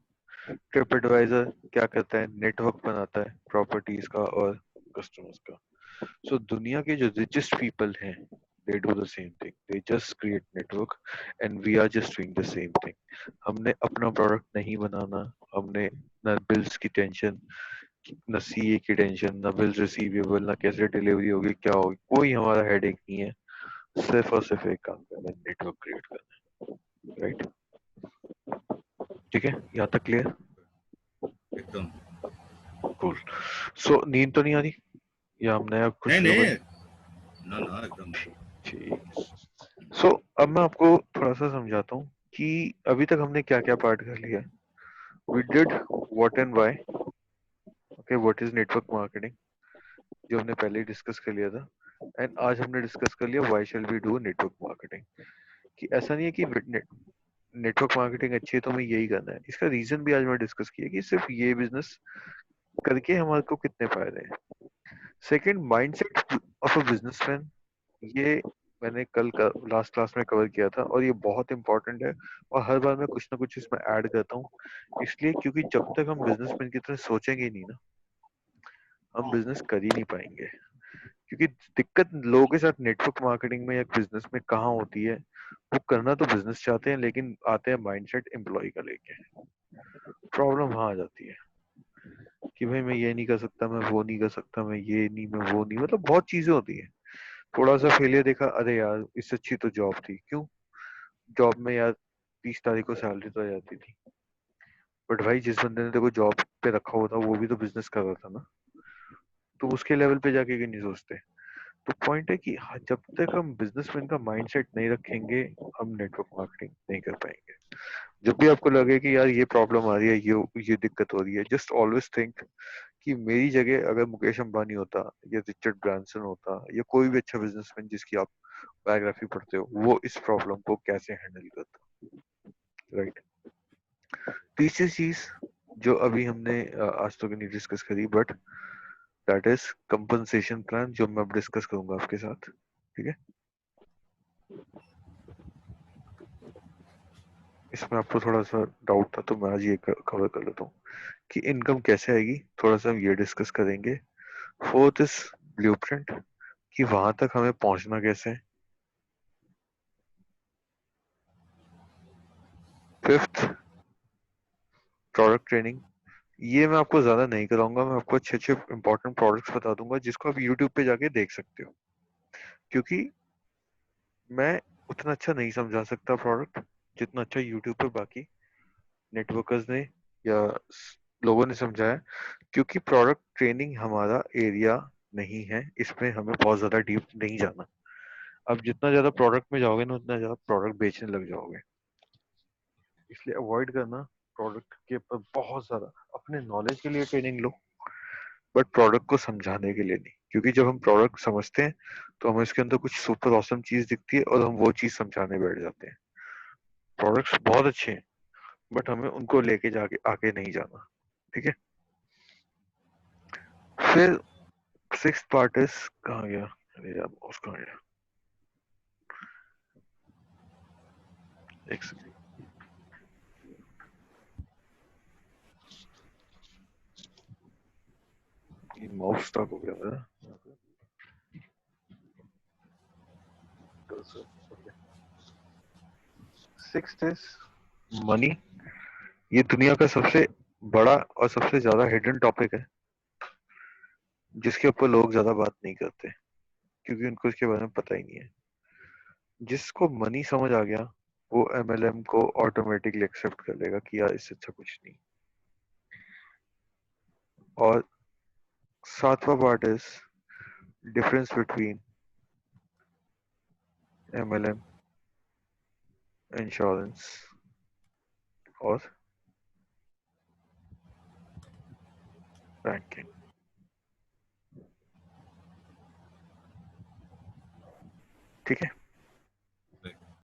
ट्रिप एडवाइजर क्या करता है, नेटवर्क बनाता है प्रॉपर्टीज का और कस्टमर्स का। सो दुनिया के जो रिचेस्ट पीपल हैं, they do the same thing, they just create network and we are just doing the same thing। हमने अपना प्रोडक्ट नहीं बनाना, हमने न बिल्स की टेंशन, न सीए की टेंशन, न बिल्स रिसीवेबल, न कैसे डिलीवरी होगी, क्या होगी, कोई हमारा हेडेक नहीं है। सिर्फ और सिर्फ एक काम करना है, नेटवर्क क्रिएट करना है। राइट? ठीक है, यहाँ तक क्लियर? एकदम। कूल। सो नींद तो नहीं आ रही, या हम नया कुछ नहीं शुरू नहीं, करें? ना ना एकदम नहीं। ठीक। सो अब मैं आपको थोड़ा सा समझाता हूँ कि अभी तक हमने क्या क्या पार्ट कर लिया है। We did what and why, okay, what is network marketing, जो हमने पहले ही डिस्कस कर लिया था। एंड आज हमने डिस्कस कर लिया why shall we do network marketing. कि ऐसा नहीं है कि नेटवर्क मार्केटिंग अच्छी है तो हमें यही करना है, इसका रीजन भी आज मैं डिस्कस किया कि सिर्फ ये बिजनेस करके हमारे को कितने फायदे हैं। Second, mindset of a businessman, ये मैंने कल का लास्ट क्लास में कवर किया था, और ये बहुत इंपॉर्टेंट है। और हर बार मैं कुछ ना कुछ इसमें ऐड करता हूँ, इसलिए क्योंकि जब तक हम बिजनेसमैन की तरह सोचेंगे ही नहीं ना, हम बिजनेस कर ही नहीं पाएंगे। क्योंकि दिक्कत लोगों के साथ नेटवर्क मार्केटिंग में या बिजनेस में कहाँ होती है, वो करना तो बिजनेस चाहते हैं, लेकिन आते हैं माइंडसेट एम्प्लॉय का लेके। प्रॉब्लम वहां आ जाती है कि भाई मैं ये नहीं कर सकता, मैं वो नहीं कर सकता, मैं ये नहीं, मैं वो नहीं, मतलब बहुत चीजें होती है। थोड़ा सा फेलियर देखा, अरे यार इससे अच्छी तो जॉब थी, क्यों? जॉब में यार 30 तारीख को सैलरी तो आ जाती थी, बट भाई जिस बंदे ने देखो जॉब पे रखा हुआ था वो भी तो बिजनेस कर रहा था ना, तो उसके लेवल पे जाके क्यों नहीं सोचते? तो पॉइंट है कि जब तक हम बिजनेसमैन का माइंडसेट नहीं रखेंगे, हम नेटवर्क मार्केटिंग नहीं कर पाएंगे। जब भी आपको लगे कि यार ये प्रॉब्लम आ रही है, ये दिक्कत हो रही है, जस्ट ऑलवेज थिंक कि मेरी जगह अगर मुकेश अंबानी होता, या रिचर्ड ब्रांसन होता, या कोई भी अच्छा बिजनेसमैन जिसकी आप बायोग्राफी पढ़ते हो, वो इस प्रॉब्लम को कैसे हैंडल करता। राइट? तीसरी चीज जो अभी हमने आज तो नहीं डिस्कस करी, but that is compensation plan, जो मैं अब डिस्कस करूंगा आपके साथ। ठीक है? इसमें आपको थोड़ा सा डाउट था तो मैं आज ये कवर कर लेता हूँ कि इनकम कैसे आएगी, थोड़ा सा हम ये डिस्कस करेंगे। फोर्थ इज ब्लूप्रिंट, कि वहां तक हमें पहुंचना कैसे है। फिफ्थ, प्रोडक्ट ट्रेनिंग, ये मैं आपको ज्यादा नहीं कराऊंगा, मैं आपको अच्छे अच्छे इंपॉर्टेंट प्रोडक्ट्स बता दूंगा जिसको आप यूट्यूब पे जाके देख सकते हो, क्योंकि मैं उतना अच्छा नहीं समझा सकता प्रोडक्ट जितना अच्छा यूट्यूब पे बाकी नेटवर्कर्स ने या लोगों ने समझाया, क्योंकि प्रोडक्ट ट्रेनिंग हमारा एरिया नहीं है, इसमें हमें बहुत ज्यादा डीप नहीं जाना। अब जितना ज्यादा प्रोडक्ट में जाओगे ना उतना ज्यादा प्रोडक्ट बेचने लग जाओगे, इसलिए अवॉइड करना प्रोडक्ट के ऊपर बहुत ज्यादा। अपने नॉलेज के लिए ट्रेनिंग लो, बट प्रोडक्ट को समझाने के लिए नहीं, क्योंकि जब हम प्रोडक्ट समझते हैं तो हमें इसके अंदर कुछ सुपर ऑसम चीज दिखती है और हम वो चीज समझाने बैठ जाते हैं। प्रोडक्ट्स बहुत अच्छे हैं बट हमें उनको लेके जाके आगे नहीं जाना, ठीक है। फिर सिक्स पार्ट इज, कहाँ गया, अरे यार माउस कहाँ गया, एक सेकंड। ये माउस स्टक हो गया मेरा। Sixth is money. ये दुनिया का सबसे बड़ा और सबसे ज्यादा हिडन टॉपिक है जिसके ऊपर लोग ज्यादा बात नहीं करते, क्योंकि उनको इसके बारे में पता ही नहीं है। जिसको मनी समझ आ गया वो एमएलएम को ऑटोमेटिकली एक्सेप्ट कर लेगा कि यार इससे अच्छा कुछ नहीं। और सातवां part is difference between MLM, insurance और बैंकिंग, ठीक है।